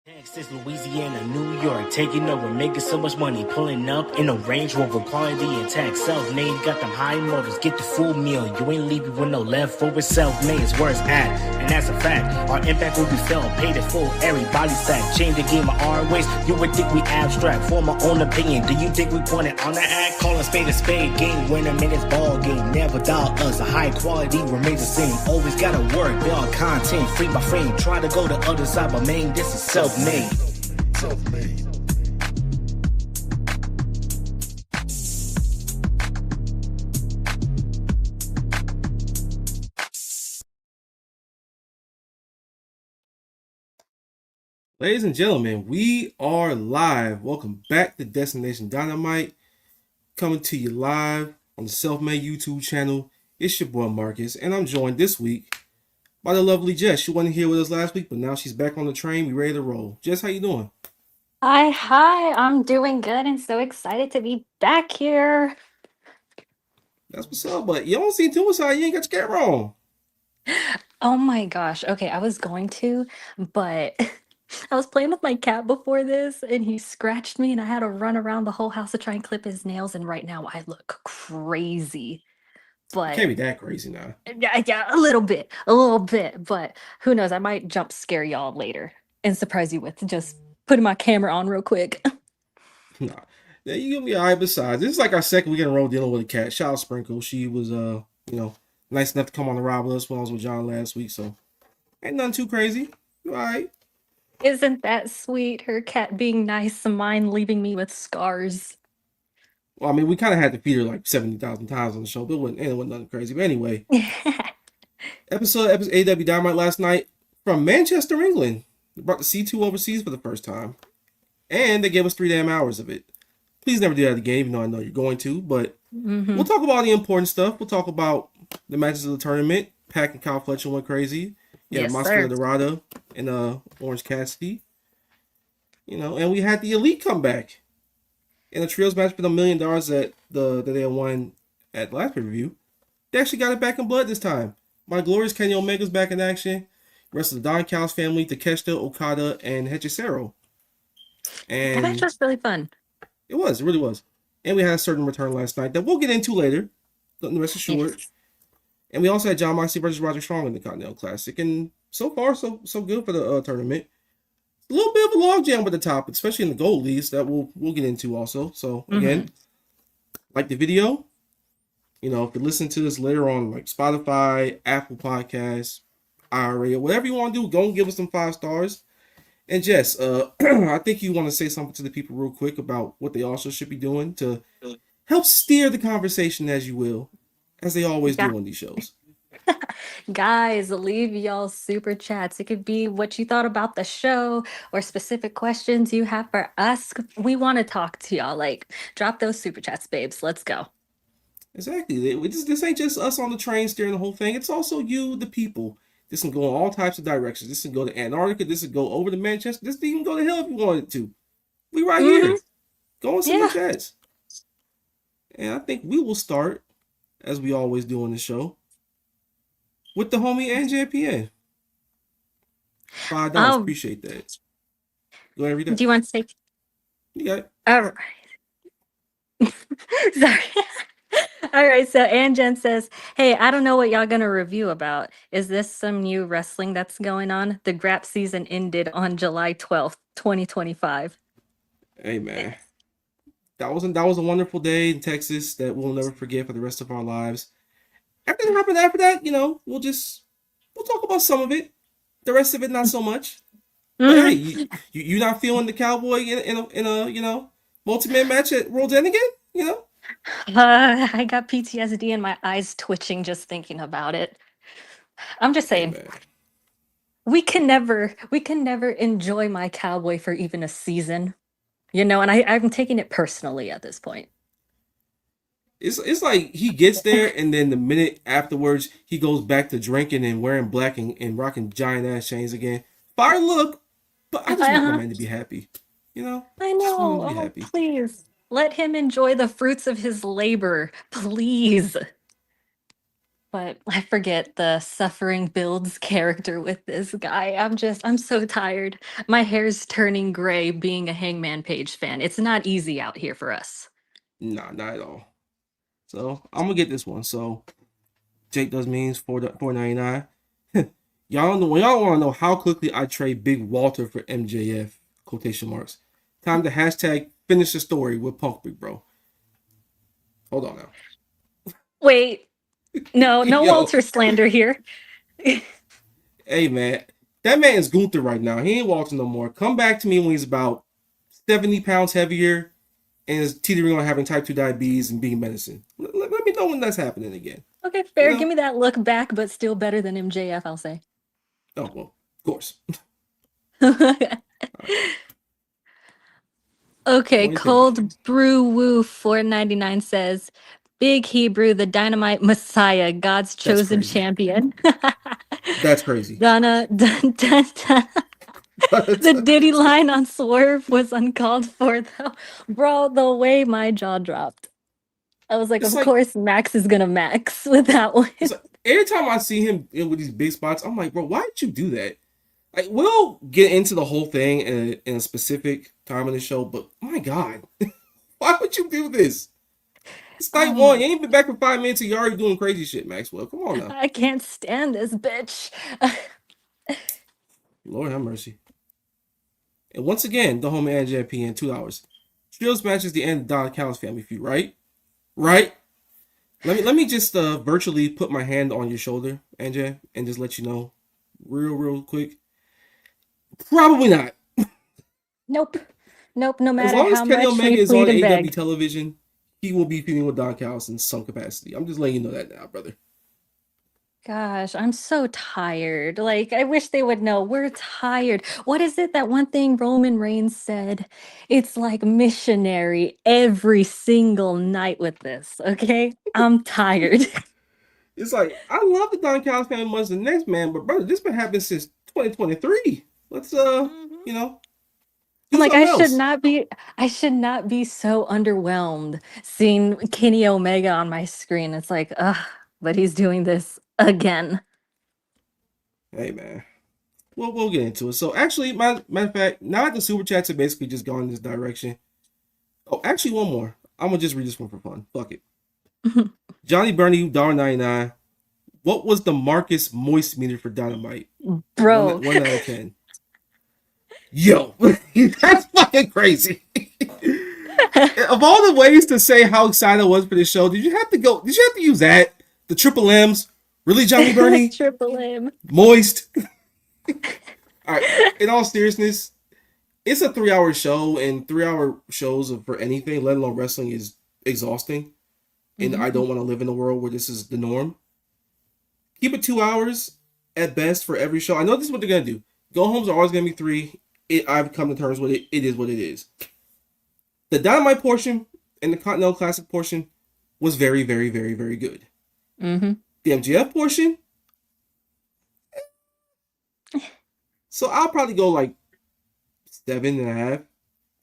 Texas, Louisiana, New York, taking over, making so much money, pulling up in a Range Rover, quality intact, self-made, got them high motors, get the full meal, you ain't leaving with no leftovers, self-made is where it's at, and that's a fact, our impact will be felt, paid in full, everybody stack, change the game of our ways, you would think we abstract, form our own opinion, do you think we pointed on the act, call a spade, game winner, minutes ball game, never doubt us, a high quality remains the same, always gotta work, build content, frame by frame, try to go the other side, but man, this is self-made. Ladies and gentlemen, we are live. Welcome back to Destination Dynamite. Coming to you live on the Self-Made YouTube channel. It's your boy Marcus, and I'm joined this week by the lovely Jess. She wasn't here with us last week, but now she's back on the train. We ready to roll. Jess, how you doing? Hi, I'm doing good and so excited to be back here. That's what's up, but you don't seem too excited. You ain't got your camera on. Oh my gosh. Okay, I was going to, but I was playing with my cat before this and he scratched me and I had to run around the whole house to try and clip his nails. And right now I look crazy. It But can't be that crazy now. yeah, a little bit. But who knows? I might jump scare y'all later and surprise you with just putting my camera on real quick. Nah. Yeah, you gonna be alright. Besides, this is like our second week in a row dealing with a cat. Shout out Sprinkle. She was nice enough to come on the ride with us when I was with John last week, so ain't nothing too crazy. You alright. Isn't that sweet? Her cat being nice, mine leaving me with scars. Well, I mean, we kind of had to feed her like 70,000 times on the show, but it wasn't nothing crazy. But anyway, episode AEW Dynamite last night from Manchester, England. They brought the C2 overseas for the first time, and they gave us 3 damn hours of it. Please never do that again, even though I know you're going to. But we'll talk about the important stuff. We'll talk about the matches of the tournament. Pac and Kyle Fletcher went crazy. Yeah, Yes, Moscow sir. Dorado and Orange Cassidy. And we had the Elite come back. In a trios match for the $1 million that they had won at last pay-per-view. They actually got it back in blood this time. My glorious Kenny Omega's back in action. The rest of the Don Callis family, Takeshita, Okada, and Hechicero. That And match was really fun. it really was. And we had a certain return last night that we'll get into later. The rest assured. Yes. And we also had John Moxley versus Roger Strong in the Continental Classic. And so far, so good for the tournament. A little bit of a logjam with the top, especially in the gold leagues that we'll get into also. So again, like the video. If you listen to this later on like Spotify, Apple Podcasts, IRA, or whatever you want to do. Go and give us some 5 stars. And Jess, I think you want to say something to the people real quick about what they also should be doing to help steer the conversation, as you will, as they always do on these shows. Guys, leave y'all super chats. It could be what you thought about the show or specific questions you have for us. We want to talk to y'all. Like, drop those super chats, babes. Let's go. Exactly. This ain't just us on the train steering the whole thing. It's also you, the people. This can go in all types of directions. This can go to Antarctica. This can go over to Manchester. This can even go to hell if you wanted to. We right here. Go on super chats. And I think we will start, as we always do on the show, with the homie NJPN. $5. Appreciate that. Go ahead and read that. Do you want to say? You got it. All right. Sorry. All right. So Anjen says, hey, I don't know what y'all gonna review about. Is this some new wrestling that's going on? The Grap season ended on July 12th, 2025. Hey man. That was a wonderful day in Texas that we'll never forget for the rest of our lives. Everything happened after that, we'll talk about some of it. The rest of it, not so much. But hey, you not feeling the Cowboy in a multi-man match at World's End again? I got PTSD and my eyes twitching just thinking about it. I'm just saying, hey, we can never enjoy my Cowboy for even a season. And I'm taking it personally at this point. It's like he gets there and then the minute afterwards he goes back to drinking and wearing black and rocking giant ass chains again. Fire look, but I just want my man to be happy. I know. Oh, please let him enjoy the fruits of his labor, please. But I forget the suffering builds character with this guy. I'm so tired. My hair's turning gray being a Hangman Page fan. It's not easy out here for us. Nah, not at all. So I'm gonna get this one. So Jake does means $4.99. Y'all want to know how quickly I trade Big Walter for MJF? Quotation marks. Time to hashtag finish the story with Punk Big Bro. Hold on now. Wait. No Walter slander here. Hey man, that man is Gunther right now. He ain't Walter no more. Come back to me when he's about 70 pounds heavier and is teetering on having type 2 diabetes and being medicine. Let me know when that's happening again. Okay, fair. Give me that look back, but still better than MJF, I'll say. Oh, well, of course. Okay, Cold Brew Woo 4.99 says, Big Hebrew, the Dynamite Messiah, God's chosen champion. That's crazy. Jana, the Diddy line on Swerve was uncalled for, though. Bro, the way my jaw dropped. I was like, of course, Max is going to max with that one. Every time I see him with these big spots, I'm like, bro, why did you do that? Like, we'll get into the whole thing in a specific time in the show, but my God, why would you do this? It's night one. You ain't been back for 5 minutes and you're already doing crazy shit, Maxwell. Come on now. I can't stand this bitch. Lord have mercy. And once again, the home AJP in $2. Trios match is the end of Don Callis family feud, right? Right? Let me just virtually put my hand on your shoulder, AJ, and just let you know real quick. Probably not. Nope. No matter as long as how Kenny much Omega we is on plead and AEW beg. television, he will be feuding with Don Callis in some capacity. I'm just letting you know that now, brother. Gosh, I'm so tired. Like, I wish they would know we're tired. What is it? That one thing Roman Reigns said? It's like missionary every single night with this. Okay, I'm tired. It's like, I love the Don Callis family much the next man, but brother, this been happening since 2023. Let's I'm like, I should not be so underwhelmed seeing Kenny Omega on my screen. It's like, but he's doing this again. Hey man, we'll get into it. So actually, matter of fact, now that the super chats have basically just gone in this direction. Oh, actually, one more. I'm gonna just read this one for fun. Fuck it. Johnny Bernie, $1.99. What was the Marcus Moist meter for Dynamite? Bro. 1 out of 10. Yo, that's fucking crazy. Of all the ways to say how excited I was for this show, did you have to use that? The triple M's? Really, Johnny Bernie? Triple M. Moist. All right. In all seriousness, it's a 3 hour show, and 3 hour shows for anything, let alone wrestling, is exhausting. And I Mm-hmm. don't want to live in a world where this is the norm. Keep it 2 hours at best for every show. I know this is what they're gonna do. Go homes are always gonna be 3. I've come to terms with it. It is what it is. The Dynamite portion and the Continental Classic portion was very, very, very, very good. Mm-hmm. The MGF portion, so I'll probably go like 7.5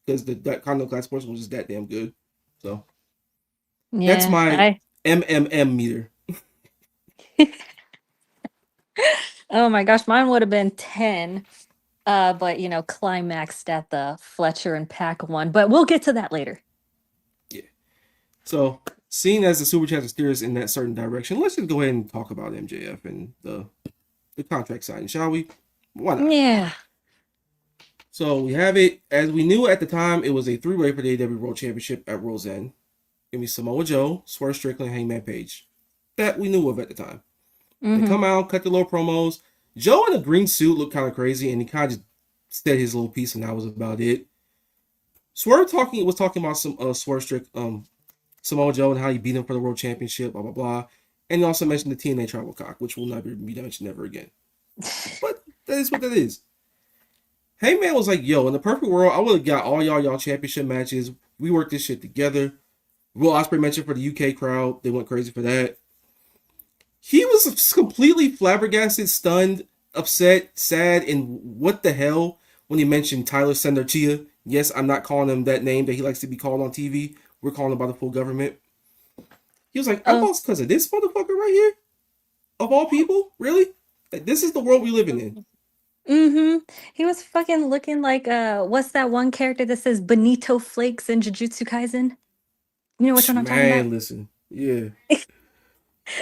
because that Continental Classic portion was just that damn good. So that's Yeah, my MMM meter. oh my gosh, mine would have been 10. But climaxed at the Fletcher and Pack one. But we'll get to that later. Yeah. So seeing as the Super Chats steer us in that certain direction, let's just go ahead and talk about MJF and the contract signing, shall we? Why not? Yeah. So we have it, as we knew at the time, it was a 3-way for the AEW World Championship at World's End. It was Samoa Joe, Swerve Strickland, Hangman Page. That we knew of at the time. They come out, cut the little promos. Joe in a green suit looked kind of crazy, and he kind of just said his little piece, and that was about it. Swerve was talking about some Swerve Strickland, Samoa Joe, and how he beat him for the World Championship, blah, blah, blah. And he also mentioned the TNA Tribal Cock, which will never be mentioned ever again. But that is what that is. Heyman was like, yo, in the perfect world, I would have got all y'all championship matches. We worked this shit together. Will Ospreay mentioned for the UK crowd. They went crazy for that. He was completely flabbergasted, stunned, upset, sad, and what the hell when he mentioned Tyler Senderchia. Yes, I'm not calling him that name that he likes to be called on TV. We're calling him by the full government. He was like, I lost because of this motherfucker right here? Of all people? Really? Like, this is the world we living in. Mm-hmm. He was fucking looking like what's that one character that says Benito Flakes in Jujutsu Kaisen? You know which one I'm talking about? Man, listen. Yeah.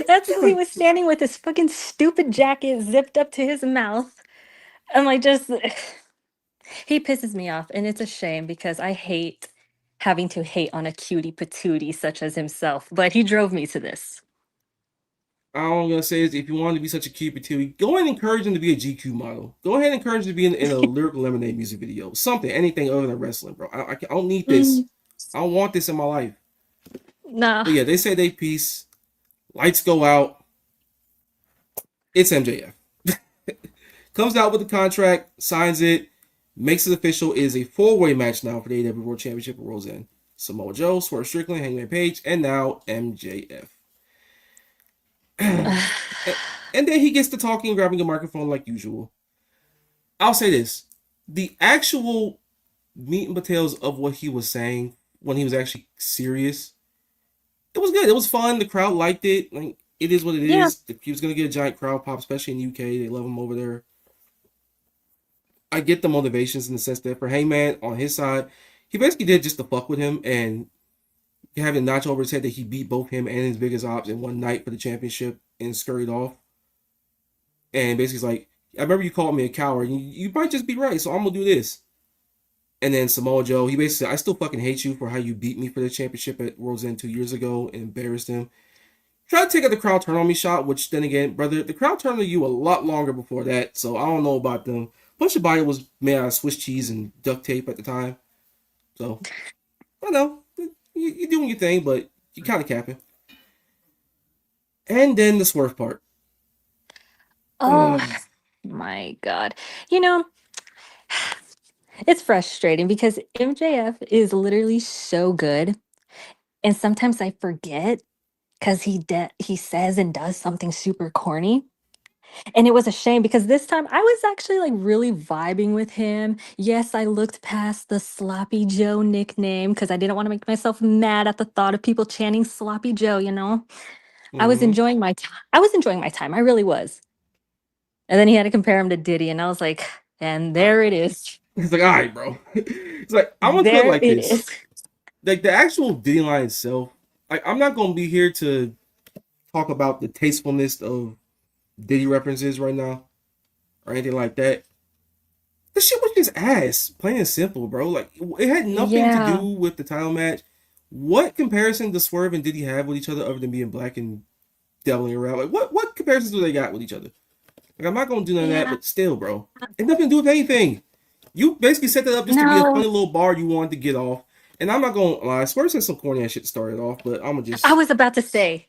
That's how he was standing with his fucking stupid jacket zipped up to his mouth. I'm like, just he pisses me off, and it's a shame because I hate having to hate on a cutie patootie such as himself, but he drove me to this. All I'm gonna say is, if you want to be such a cupid too, go ahead and encourage him to be a GQ model. Go ahead and encourage him to be in a Lyrical Lemonade music video, something, anything other than wrestling, bro. I don't need this. I don't want this in my life. Nah. But yeah, they say they peace. Lights go out. It's MJF. Comes out with the contract, signs it, makes it official. It is a 4-way match now for the AEW World Championship at World's End. Samoa Joe, Swerve Strickland, Hangman Page, and now MJF. And then he gets to talking, grabbing a microphone like usual. I'll say this. The actual meat and potatoes of what he was saying when he was actually serious, it was good. It was fun. The crowd liked it. Like, it is what it is. He was going to get a giant crowd pop, especially in the UK. They love him over there. I get the motivations in the sense that for Heyman, on his side, he basically did just to fuck with him and having a notch over his head that he beat both him and his biggest ops in one night for the championship and scurried off. And basically he's like, I remember you called me a coward. You might just be right, so I'm going to do this. And then Samoa Joe, he basically said, I still fucking hate you for how you beat me for the championship at World's End 2 years ago and embarrassed him. Try to take out the crowd turn on me shot, which then again, brother, the crowd turned on you a lot longer before that, so I don't know about them. Plus your body was made out of Swiss cheese and duct tape at the time. So, I know. You're doing your thing, but you kind of capping. And then the Swerve part. Oh my God. It's frustrating because MJF is literally so good. And sometimes I forget because he says and does something super corny. And it was a shame because this time I was actually like really vibing with him. Yes, I looked past the Sloppy Joe nickname because I didn't want to make myself mad at the thought of people chanting Sloppy Joe. I was enjoying my time. I was enjoying my time. I really was. And then he had to compare him to Diddy, and I was like, and there it is. He's like, all right, bro. It's like, I'm going to put it There like it this. is. Like, the actual Diddy line itself, like, I'm not going to be here to talk about the tastefulness of Diddy references right now or anything like that. The shit was just ass, plain and simple, bro. Like, it had nothing to do with the title match. What comparison does Swerve and Diddy have with each other other than being black and deviling around? Like, what comparison comparisons do they got with each other? Like, I'm not gonna do none of that, Yeah. but still, bro, it nothing to do with anything. You basically set that up just to be a No. funny little bar you wanted to get off. And I'm not gonna lie, Swerve said some corny ass shit started off, but I'm gonna I just was about to say,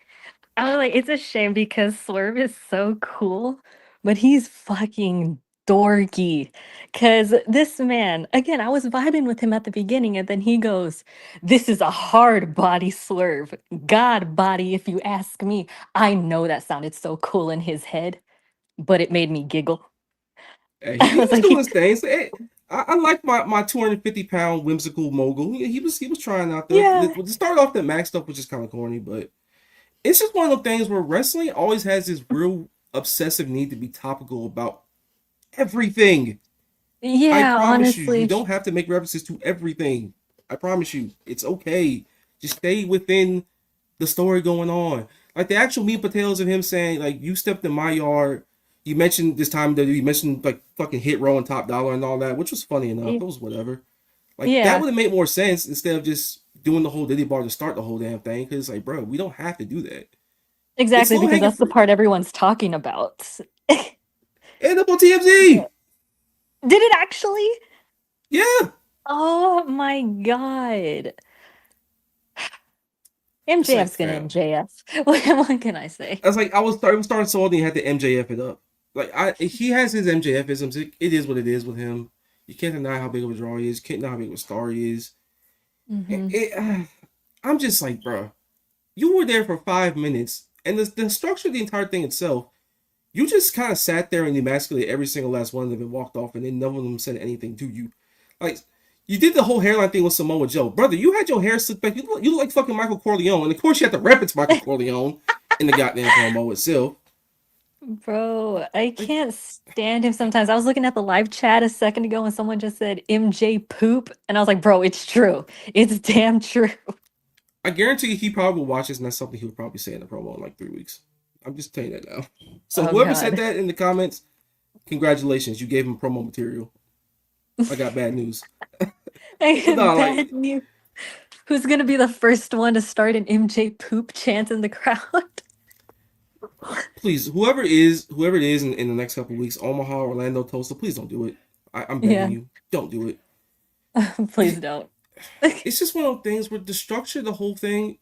I was like, it's a shame because Swerve is so cool, but he's fucking dorky. Cause this man, again, I was vibing with him at the beginning, and then he goes, "This is a hard body Swerve. God body, if you ask me." I know that sounded so cool in his head, but it made me giggle. I he was was like, doing his thing. So, I like my 250-pound whimsical mogul. He was trying out there. yeah, To start off, the Max stuff was just kind of corny, but it's just one of those things where wrestling always has this real obsessive need to be topical about everything. I yeah, promise you, you honestly. don't have to make references to everything. I promise you, it's okay. Just stay within the story going on. Like the actual meat potatoes of him saying, like, you stepped in my yard. You mentioned this time that you mentioned like fucking Hit Row and Top Dollar and all that, which was funny enough. It was whatever. Like that Yeah, would have made more sense instead of just doing the whole Diddy bar to start the whole damn thing. Because like, bro, we don't have to do that. It's exactly, low because hanging that's the fruit. part everyone's talking about. End up on Yeah. TMZ. Did it actually? Yeah. Oh my god. It's like, MJF's gonna fam. MJF. What can I say? I was like, I was starting salty and had to MJF it up. Like he has his MJF isms. It is what it is with him. You can't deny how big of a draw he is. You can't deny how big of a star he is. Hmm. I'm just like, bro, you were there for 5 minutes, and the structure of the entire thing itself, you just kind of sat there and emasculated every single last one of them and walked off, and then none of them said anything to you. Like, you did the whole hairline thing with Samoa Joe. Brother, you had your hair slicked back. You look like fucking Michael Corleone. And of course, you had to reference Michael Corleone in the goddamn promo itself. Bro, I Like, can't stand him sometimes. I was looking at the live chat a second ago and someone just said MJ poop. And I was like, bro, it's true. It's damn true. I guarantee he probably will watch this, and that's something he'll probably say in the promo in like 3 weeks. I'm just telling you that now. So Oh whoever said god. that in the comments, congratulations, you gave him promo material. I got bad news. But no, Bad like, news. Who's gonna be the first one to start an MJ poop chant in the crowd? please, whoever it is in the next couple of weeks, Omaha, Orlando, Tulsa, please don't do it. I'm begging Yeah, you, don't do it. please don't. It's just one of those things where the structure, the whole thing,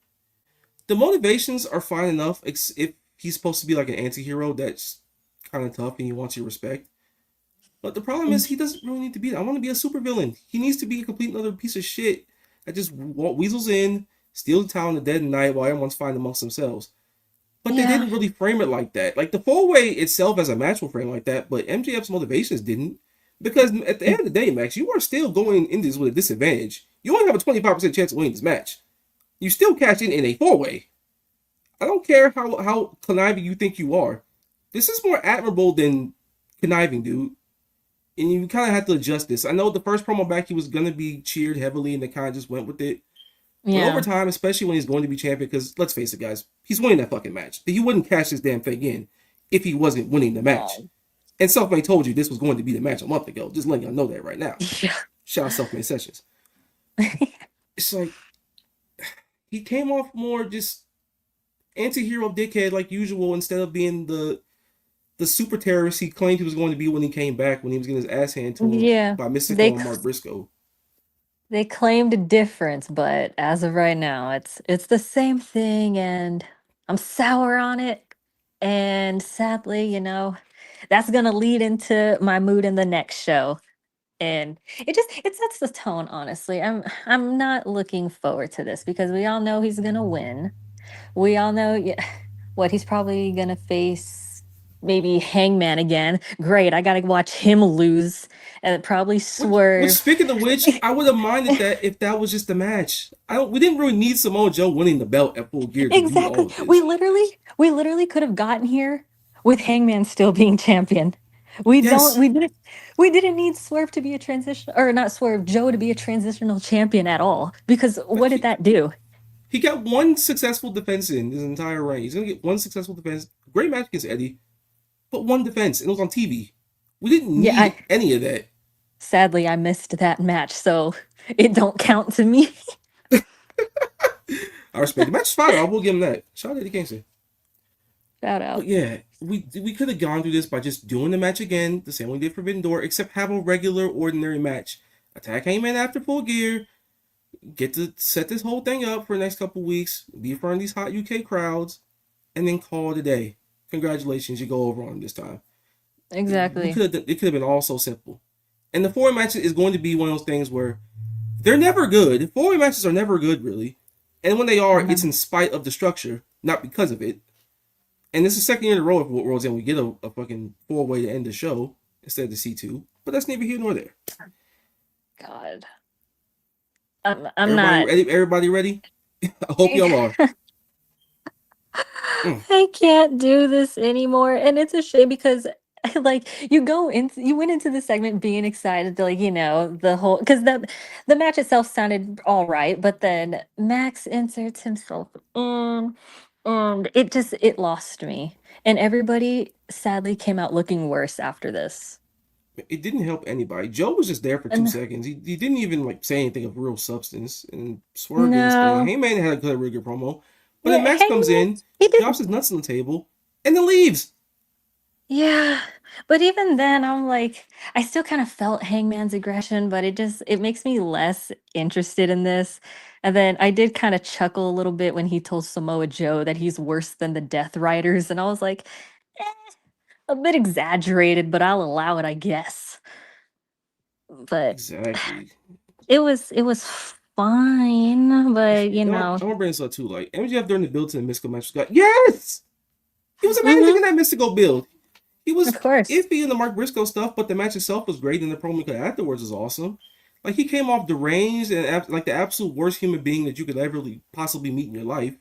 the motivations are fine enough. If he's supposed to be like an anti-hero that's kind of tough and he wants your respect. But the problem is he doesn't really need to be that. I want to be a supervillain. He needs to be a complete another piece of shit that just weasels in, steals the town in the dead of night while everyone's fighting amongst themselves. But they Yeah. didn't really frame it like that. Like the four way itself as a match will frame like that, but MJF's motivations didn't. Because at the end of the day, Max, you are still going into this with a disadvantage. You only have a 25% chance of winning this match. You still cash in a four way. I don't care how conniving you think you are. This is more admirable than conniving, dude. And you kind of have to adjust this. I know the first promo back he was gonna be cheered heavily, and they kind of just went with it. But over Yeah. time, especially when he's going to be champion, because let's face it, guys, he's winning that fucking match. He wouldn't cash this damn thing in if he wasn't winning the match. No. And Selfmade told you this was going to be the match a month ago. Just letting y'all know that right now. Yeah. Shout out Selfmade Sessions. It's like he came off more just anti-hero dickhead like usual instead of being the super terrorist he claimed he was going to be when he came back when he was getting his ass handed to him Yeah. by They Mystico and c- Mark Briscoe. they claimed a difference, but as of right now, it's the same thing, and I'm sour on it. And sadly, that's gonna lead into my mood in the next show. And it sets the tone, honestly. I'm not looking forward to this because we all know he's gonna win. We all know, yeah, what he's probably gonna face, maybe Hangman again. Great, I gotta watch him lose and probably Which Swerve. speaking of which, I would have minded that if that was just a match. I don't. We didn't really need Samoa Joe winning the belt at Full Gear to do all Exactly. of We this. literally we literally could have gotten here with Hangman still being champion. We don't Yes, we didn't need Swerve to be a transition, or not Swerve, Joe to be a transitional champion at all. Because like what did that do? he got one successful defense in his entire reign. He's gonna get one successful defense. Great match against Eddie, but one defense, and it was on TV. We didn't Yeah, need any of that. sadly I missed that match, so it don't count to me. I respect the match is fine. I will give him that. Shout out to Eddie Kingston. Shout But out. yeah, we could have gone through this by just doing the match again, the same way we did Forbidden Door, except have a regular, ordinary match. Attack Heyman after Full Gear, get to set this whole thing up for the next couple weeks, be in front of these hot UK crowds, and then call it a day. Congratulations, you go over on this time. We Exactly. could have. It could have been all so simple. And the four matches is going to be one of those things where they're never good. Four-way matches are never good, really. And when they are, it's Mhm. in spite of the structure, not because of it. And this is the second year in a row of World's End we get a fucking four-way to end the show instead of the C2. But that's neither here nor there. God. I'm Everybody not. ready? Everybody ready? I hope y'all are. Mm, I can't do this anymore. And it's a shame because like you went into the segment being excited to like, the whole because the match itself sounded all right, but then Max inserts himself and it lost me. And everybody sadly came out looking worse after this. it didn't help anybody. Joe was just there for two And seconds. He didn't even like say anything of real substance. And Swerve did his thing. no. Hey man had a really good promo. But then Yeah, Max comes Hangman, in, he did. drops his nuts on the table, and then leaves. Yeah, but even then, I'm like, I still kind of felt Hangman's aggression, but it makes me less interested in this. And then I did kind of chuckle a little bit when he told Samoa Joe that he's worse than the Death Riders, and I was like, eh, a bit exaggerated, but I'll allow it, I guess. But Exactly. it was fine, but You know what? I want to bring this up too. Like MJF during the build to the mystical match was like, yes, he was amazing hmm in that mystical build. He was of course, iffy in the Mark Briscoe stuff, but the match itself was great, and the promo afterwards was awesome. Like he came off deranged and like the absolute worst human being that you could ever possibly meet in your life,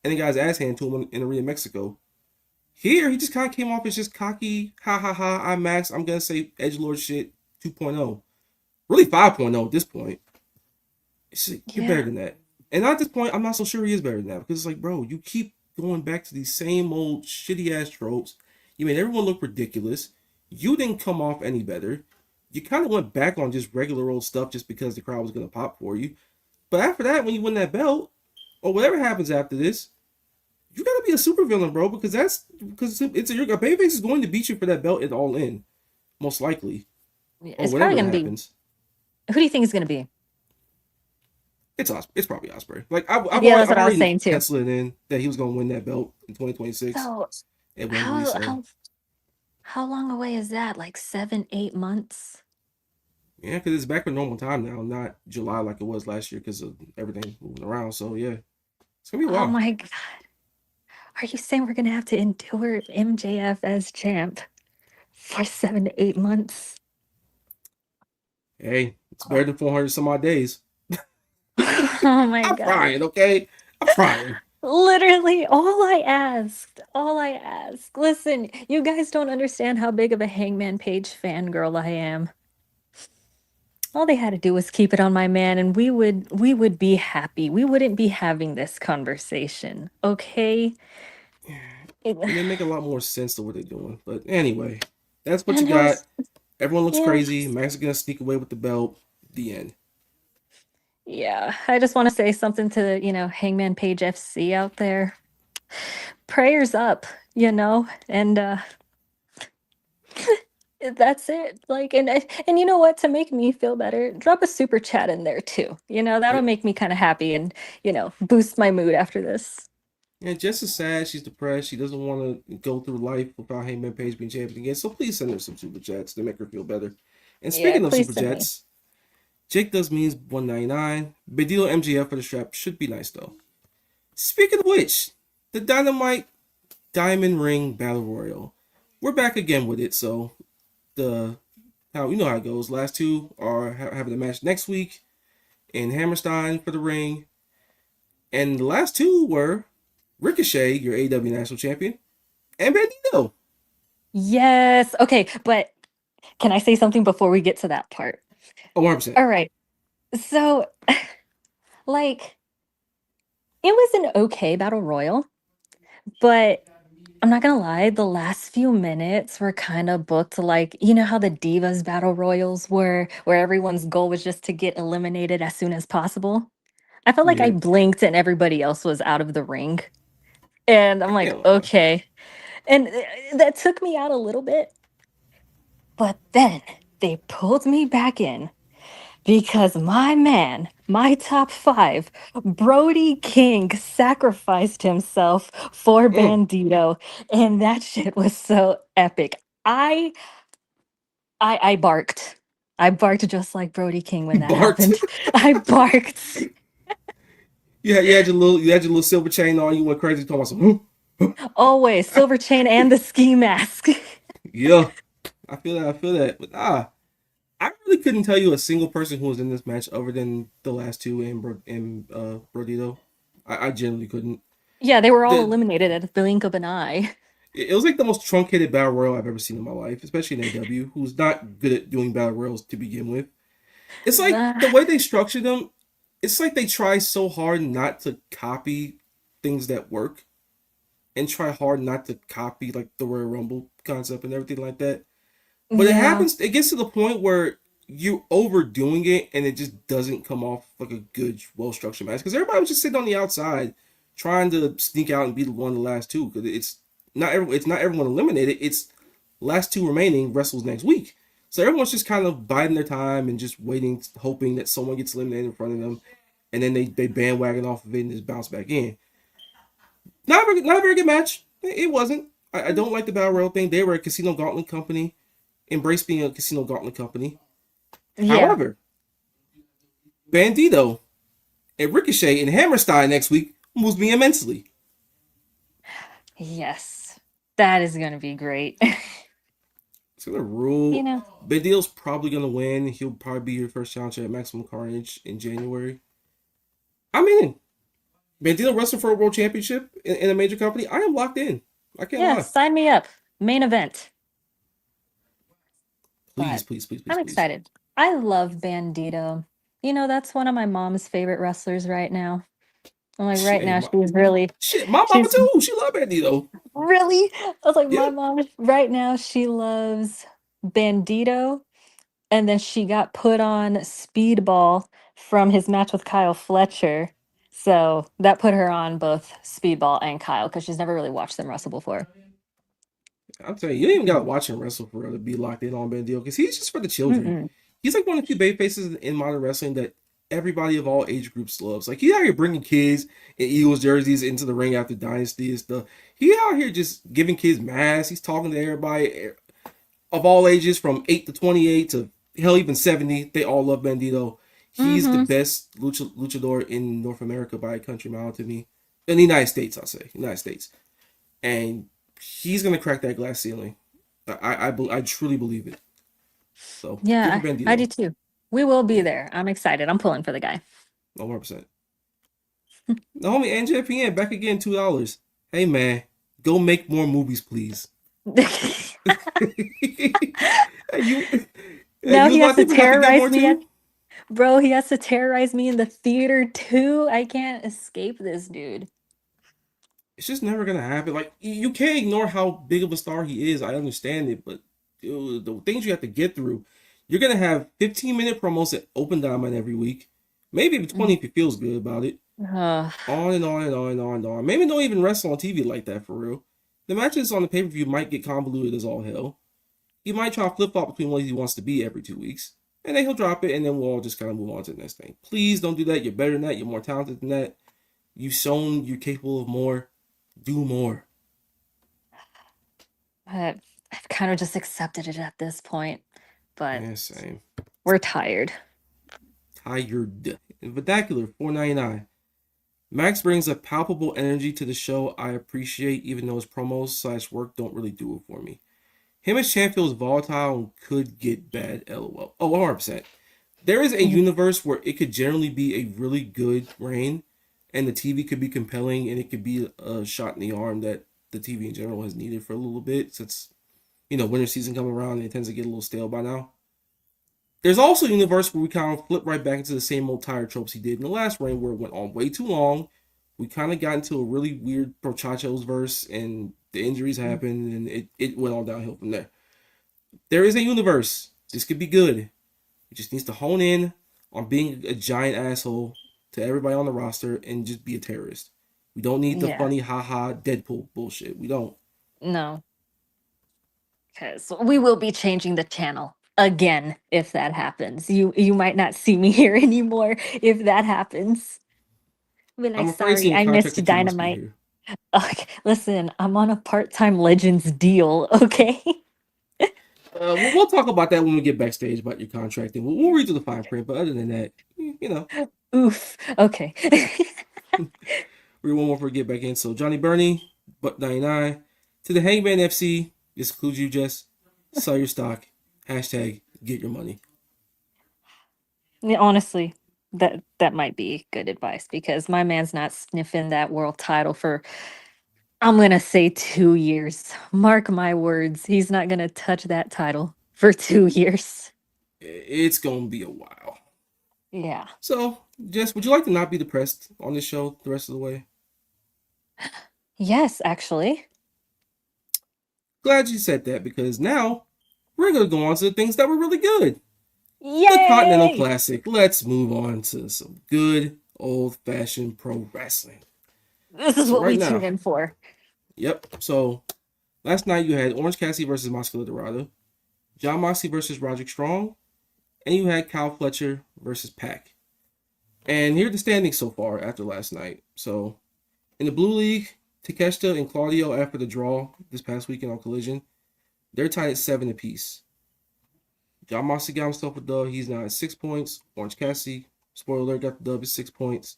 and the guy's ass handed to him in Arena Mexico. Here, he just kind of came off as just cocky, ha ha ha. I'm Max. I'm gonna say edgelord shit 2.0, really 5.0 at this point. It's like, you're better yeah, than that. And at this point, I'm not so sure he is better than that because it's like, bro, you keep going back to these same old shitty ass tropes. You made everyone look ridiculous. You didn't come off any better. You kind of went back on just regular old stuff just because the crowd was gonna pop for you. But after that, when you win that belt, or whatever happens after this, you gotta be a super villain, bro, because a babyface is going to beat you for that belt at All In, most likely, or it's probably whatever gonna be. happens. Who do you think is gonna be? It's probably Osprey. Like I've Yeah, already that's I've what I was already saying too. penciled it in that he was going to win that belt in 2026 So at Wembley. how So how how long away is that? Like 7, 8 months? yeah, because it's back to normal time now, not July like it was last year because of everything moving around. So yeah, it's gonna be a Oh while. my God. Are you saying we're gonna have to endure MJF as champ for 7 to 8 months? Hey, it's better than 400 some odd days. Oh my I'm God. trying, okay? I'm trying. Literally, all I asked. Listen, you guys don't understand how big of a Hangman Page fangirl I am. All they had to do was keep it on my man and we would be happy. We wouldn't be having this conversation. Okay? It- And they make a lot more sense to what they're doing. But anyway, that's what you and it got. was Everyone looks yeah. crazy. Max is gonna sneak away with the belt. The end. Yeah, I just want to say something to, Hangman Page FC out there. Prayers up, and that's it. Like, and you know what? To make me feel better, drop a super chat in there too. That'll Yep. make me kind of happy and boost my mood after this. And Jess is sad. She's depressed. She doesn't want to go through life without Hangman Page being champion again. So please send her some super chats to make her feel better. And Yeah, speaking of please super send me. chats, Jake does means 199. Big deal MGF for the strap should be nice though. Speaking of which, the Dynamite Diamond Ring Battle Royal. We're back again with it. So the how you know how it goes. Last two are having a match next week in Hammerstein for the ring, and the last two were Ricochet, your AEW National Champion, and Bandito. Yes. Okay, but can I say something before we get to that part? Oh, 100%. All right. So, like, it was an okay battle royal, but I'm not gonna lie, the last few minutes were kind of booked like, how the Divas battle royals were, where everyone's goal was just to get eliminated as soon as possible. I felt like I Yeah. blinked and everybody else was out of the ring. And I'm I like, can't lie. okay. And that took me out a little bit, but then they pulled me back in because my man, my top five, Brody King, sacrificed himself for Mm, Bandito, and that shit was so epic. I I barked. I barked just like Brody King when that barked. happened. I barked. You had your little silver chain on. You went crazy talking about some. Always silver chain and the ski mask. Yeah, I feel that. I feel that. But I really couldn't tell you a single person who was in this match other than the last two and Brodito. I generally couldn't. Yeah, they were all The eliminated at the blink of an eye. it was like the most truncated battle royal I've ever seen in my life, especially in AW, who's not good at doing battle royals to begin with. It's like Uh, the way they structure them. It's like they try so hard not to copy things that work, and try hard not to copy like the Royal Rumble concept and everything like that. But it yeah, happens. It gets to the point where you're overdoing it, and it just doesn't come off like a good, well structured match. Because everybody was just sitting on the outside, trying to sneak out and be the one of the last two. Because it's not everyone eliminated. It's last two remaining wrestles next week. So everyone's just kind of biding their time and just waiting, hoping that someone gets eliminated in front of them, and then they bandwagon off of it and just bounce back in. Not a very good match. It wasn't. I don't like the Battle Royal thing. They were a Casino Gauntlet company. Embrace being a Casino Gauntlet company. yeah, However, Bandito and Ricochet and Hammerstein next week moves me immensely. yes. That is gonna be great. It's gonna you rule. know, Bandito's probably gonna win. He'll probably be your first challenger at Maximum Carnage in January. I'm in. Bandito wrestling for a world championship in a major company. I am locked in. I can't yeah, lie. sign me up. Main event. Please, But please, please, please, I'm please. excited. I love Bandito. That's one of my mom's favorite wrestlers right now. I'm like, right Shit, now she's really, my mama she's too. She love Bandito. really, I was like, Yeah. my mom right now she loves Bandito. And then she got put on Speedball from his match with Kyle Fletcher. So that put her on both Speedball and Kyle because she's never really watched them wrestle before. I'm telling you, you don't even gotta watch him wrestle for real to be locked in on Bandito because he's just for the children. Mm-mm. He's like one of the few baby faces in modern wrestling that everybody of all age groups loves. Like he's out here bringing kids in Eagles jerseys into the ring after Dynasty and stuff. He out here just giving kids masks. He's talking to everybody of all ages from 8 to 28 to hell even 70. They all love Bandito. He's the Mm-hmm. best luchador in North America by a country mile to me. In the United States, I'll say United States, and he's gonna crack that glass ceiling. I truly believe it. So good for Yeah, I do Bandito. too. We will be Yeah, there. I'm excited. I'm pulling for the guy. 100%. The homie NJPN back again, $2. Hey man, go make more movies, please. Hey, you, hey, Now you he a lot has of to people have to do terrorize more me too. bro, he has to terrorize me in the theater too. I can't escape this dude. It's just never gonna happen. Like you can't ignore how big of a star he is. I understand it, but dude, the things you have to get through, you're gonna have 15-minute promos at Open Diamond every week, maybe even 20 Mm. if he feels good about it. Ugh. On and on and on and on and on. Maybe don't even wrestle on TV like that for real. The matches on the pay per view might get convoluted as all hell. He might try to flip flop between what he wants to be every 2 weeks, and then he'll drop it, and then we'll all just kind of move on to the next thing. Please don't do that. You're better than that. You're more talented than that. You've shown you're capable of more. Do more. But I've kind of just accepted it at this point. But Yeah, same. we're tired. Tired. In vernacular, 4.99. Max brings a palpable energy to the show I appreciate, even though his promos slash work don't really do it for me. Him as champ feels volatile and could get bad, lol. Oh, 100%. There is a Mhm. universe where it could generally be a really good reign, and the TV could be compelling, and it could be a shot in the arm that the TV in general has needed for a little bit, since, winter season come around and it tends to get a little stale by now. There's also a universe where we kind of flip right back into the same old tired tropes he did in the last reign, where it went on way too long. We kind of got into a really weird Prochacho's verse, and the injuries happened, and it went all downhill from there. There is a universe. This could be good. It just needs to hone in on being a giant asshole to everybody on the roster and just be a terrorist. We don't need the Yeah. funny haha Deadpool bullshit. We don't. No. Because we will be changing the channel again if that happens. You might not see me here anymore if that happens. Be I'm like, afraid sorry, seeing I missed contracted you must be Dynamite. here. Okay, listen, I'm on a part-time Legends deal, okay? We'll talk about that when we get backstage about your contract, and we'll read through the fine print. But other than that, you know, Oof. Okay. read one more before we get back in. So Johnny Burney, Buck 99, to the Hangman FC. This includes you, Jess. Sell your stock. Hashtag get your money. Yeah, honestly, that might be good advice because my man's not sniffing that world title for I'm gonna say 2 years. Mark my words, he's not gonna touch that title for 2 years. It's gonna be a while. Yeah. So, Jess, would you like to not be depressed on this show the rest of the way? Yes, actually. Glad you said that because now we're gonna go on to the things that were really good. The Continental Yay! Classic. Let's move on to some good old fashioned pro wrestling. This is So what right we tune now, in for. yep. So last night you had Orange Cassidy versus Moscow Dorado, John Moxley versus Roderick Strong, and you had Kyle Fletcher versus Pac. And here are the standings so far after last night. So in the Blue League, Takeshita and Claudio, after the draw this past weekend on Collision, they're tied at 7 apiece. John Moxley got himself a dub. He's now at 6 points. Orange Cassidy, spoiler alert, got the dub at 6 points.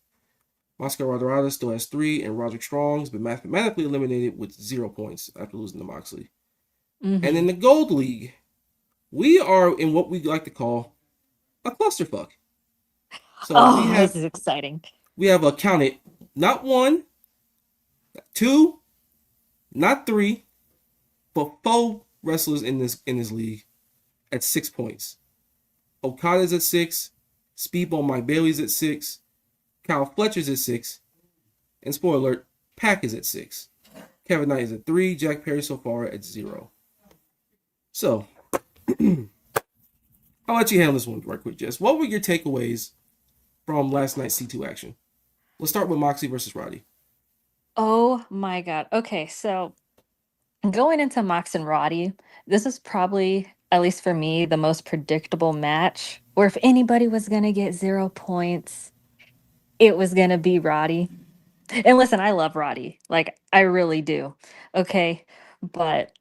Moscow Rodorada still has 3, and Roderick Strong's been mathematically eliminated with 0 points after losing to Moxley. And in the Gold League, we are in what we like to call a clusterfuck. So This is exciting. we have counted not 1, not 2, not 3, but 4 wrestlers in this league at 6 points. Okada's at 6, Speedball Mike Bailey's at 6, Kyle Fletcher's at 6, and spoiler alert, Pac is at 6. Kevin Knight is at 3, Jack Perry so far at 0. So, I'll let you handle this one right quick, Jess. What were your takeaways from last night's C2 action? Let's start with Moxley versus Roddy. Oh my god. Okay, so going into Mox and Roddy, this is probably, at least for me, the most predictable match. Where if anybody was gonna get 0 points, it was gonna be Roddy. And listen, I love Roddy. Like, I really do. Okay. But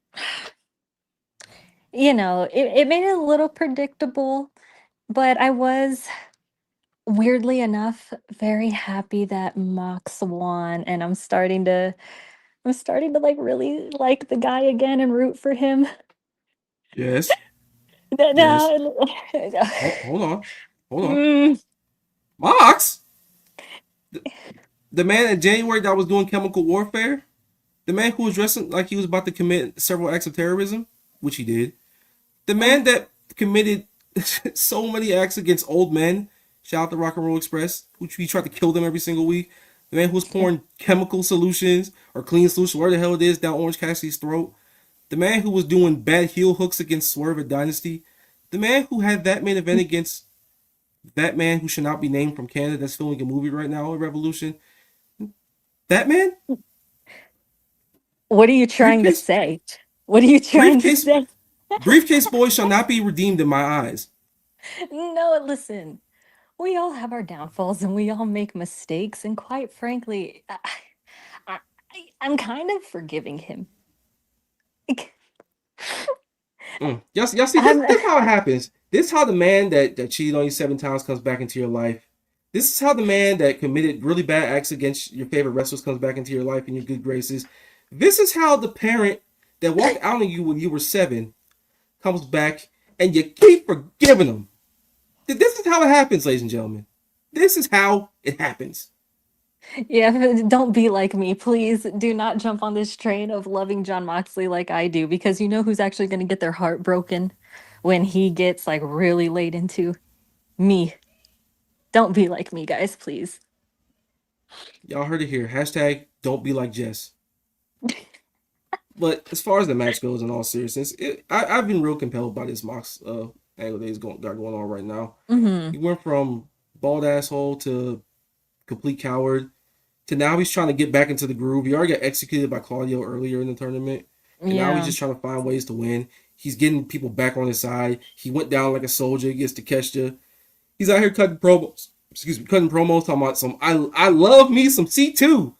it made it a little predictable, but I was weirdly enough very happy that Mox won, and I'm starting to like really like the guy again and root for him. Yes. That Yes. now Hold on. Hold on. Mm, Mox? The man in January that was doing chemical warfare? The man who was dressing like he was about to commit several acts of terrorism? Which he did. The man that committed so many acts against old men. Shout out to Rock and Roll Express, which he tried to kill them every single week. The man who was pouring chemical solutions or clean solutions, where the hell it is, down Orange Cassidy's throat. The man who was doing bad heel hooks against Swerve at Dynasty. The man who had that main event against that man who should not be named from Canada that's filming a movie right now at Revolution. That man? what are you trying to Briefcase, say? What are you trying to briefcase, say? briefcase boy shall not be redeemed in my eyes. No, listen. We all have our downfalls and we all make mistakes, and quite frankly, I, I'm kind of forgiving him. Y'all see, I'm this how it happens. This is how the man that cheated on you 7 times comes back into your life. This is how the man that committed really bad acts against your favorite wrestlers comes back into your life and your good graces. This is how the parent that walked out on you when you were 7 comes back and you keep forgiving them. This is how it happens, ladies and gentlemen. This is how it happens. Yeah, don't be like me. Please do not jump on this train of loving John Moxley like I do, because you know who's actually going to get their heart broken when he gets like really laid into? Me. Don't be like me, guys, please. Y'all heard it here. Hashtag don't be like Jess. But as far as the match goes, in all seriousness, I've been real compelled by this Mox angle that he's got going on right now. Hmm. He went from bald asshole to complete coward. to now he's trying to get back into the groove. He already got executed by Claudio earlier in the tournament, and now he's Yeah. just trying to find ways to win. He's getting people back on his side. He went down like a soldier against Takeshita. He's out here cutting promos. Excuse me, cutting promos talking about some. I love me some C2.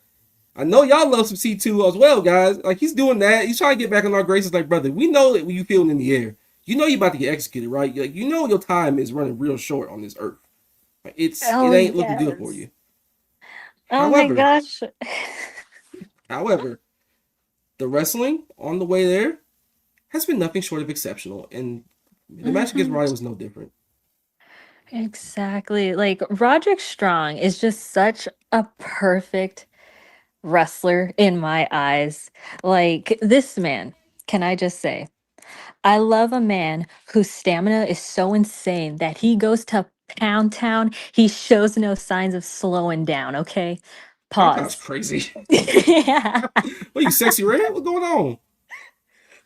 I know y'all love some C2 as well, guys. Like he's doing that. He's trying to get back in our graces. Like brother, we know that when you feeling in the air, you know you about to get executed, right? Like you know your time is running real short on this earth. Like, it Oh ain't looking good for yes. you. Oh my However, gosh. however, the wrestling on the way there has been nothing short of exceptional, and the match against Mhm. Roddy was no different. Exactly. Like Roderick Strong is just such a perfect wrestler in my eyes. Like this man, can I just say, I love a man whose stamina is so insane that he goes to Pound Town. He shows no signs of slowing down, okay? Sometimes Pause. crazy. Yeah. What are you, sexy red? What's going on?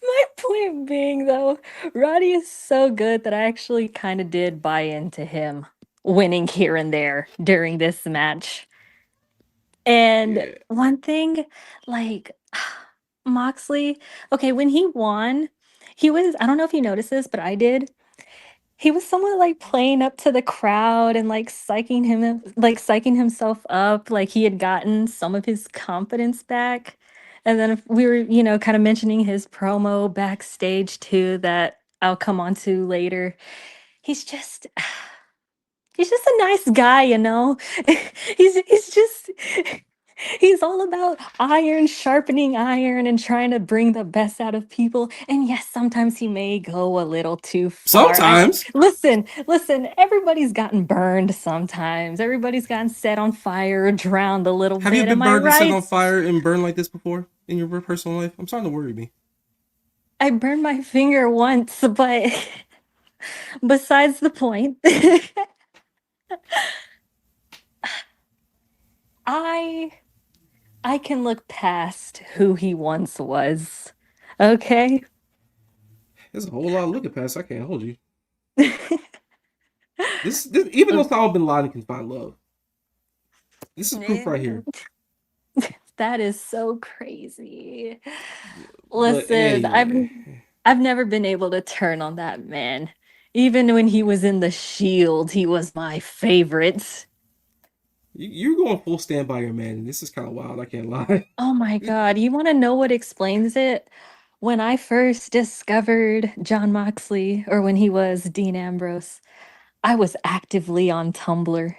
My point being, though, Roddy is so good that I actually kind of did buy into him winning here and there during this match. And Yeah. one thing, like Moxley, okay, when he won, he was, I don't know if you noticed this, but I did. He was somewhat like playing up to the crowd and like psyching himself up, like he had gotten some of his confidence back. And then if we were, kind of mentioning his promo backstage too that I'll come on to later. He's just he's just a nice guy, you know? He's just he's all about iron sharpening iron and trying to bring the best out of people. And yes, sometimes he may go a little too far. I Sometimes. listen, everybody's gotten burned sometimes. Everybody's gotten set on fire or drowned a little Have you bit. been Am I burned and set on right? fire and burned like this before in your personal life? I'm starting to worry me. I burned my finger once, but besides the point. I I can look past who he once was. Okay? There's a whole lot of looking past. I can't hold you. This even though Osama bin Laden can find love, this is proof right here. That is so crazy. But Listen, anyway, I've never been able to turn on that man. Even when he was in the Shield, he was my favorite. you're going full stand by your man. This is kind of wild. I can't lie. Oh my God. You want to know what explains it? When I first discovered John Moxley, or when he was Dean Ambrose, I was actively on Tumblr.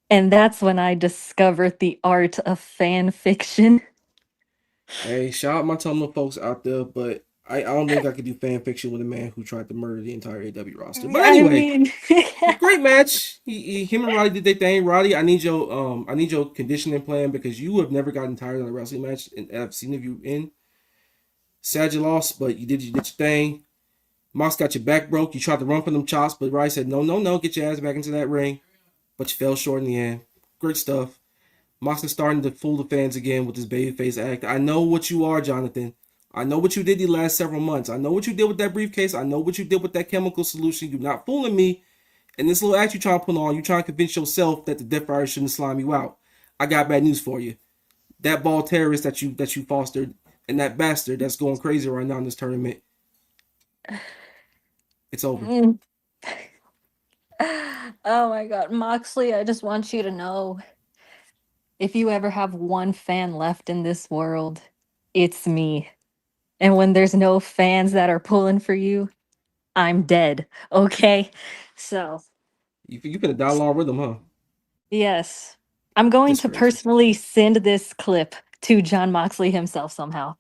And that's when I discovered the art of fan fiction. Hey, shout out my Tumblr folks out there, but I don't think I could do fan fiction with a man who tried to murder the entire AW roster. But I anyway, mean, great match. Him and Roddy did their thing. Roddy, I need your conditioning plan because you have never gotten tired of a wrestling match, and I've seen of you in. Sad you lost, but you did your thing. Mox got your back broke. You tried to run for them chops, but Roddy said no, no, no. Get your ass back into that ring, but you fell short in the end. Great stuff. Mox is starting to fool the fans again with his babyface act. I know what you are, Jonathan. I know what you did the last several months. I know what you did with that briefcase. I know what you did with that chemical solution. You're not fooling me. And this little act you trying to put on, you trying to convince yourself that the Death Rider shouldn't slime you out. I got bad news for you. That ball terrorist that you fostered and that bastard that's going crazy right now in this tournament, it's over. mm. Oh my God, Moxley, I just want you to know if you ever have one fan left in this world, it's me. And when there's no fans that are pulling for you, I'm dead. Okay? So, You finna die along with them, huh? yes, I'm going This to crazy. personally send this clip to John Moxley himself somehow.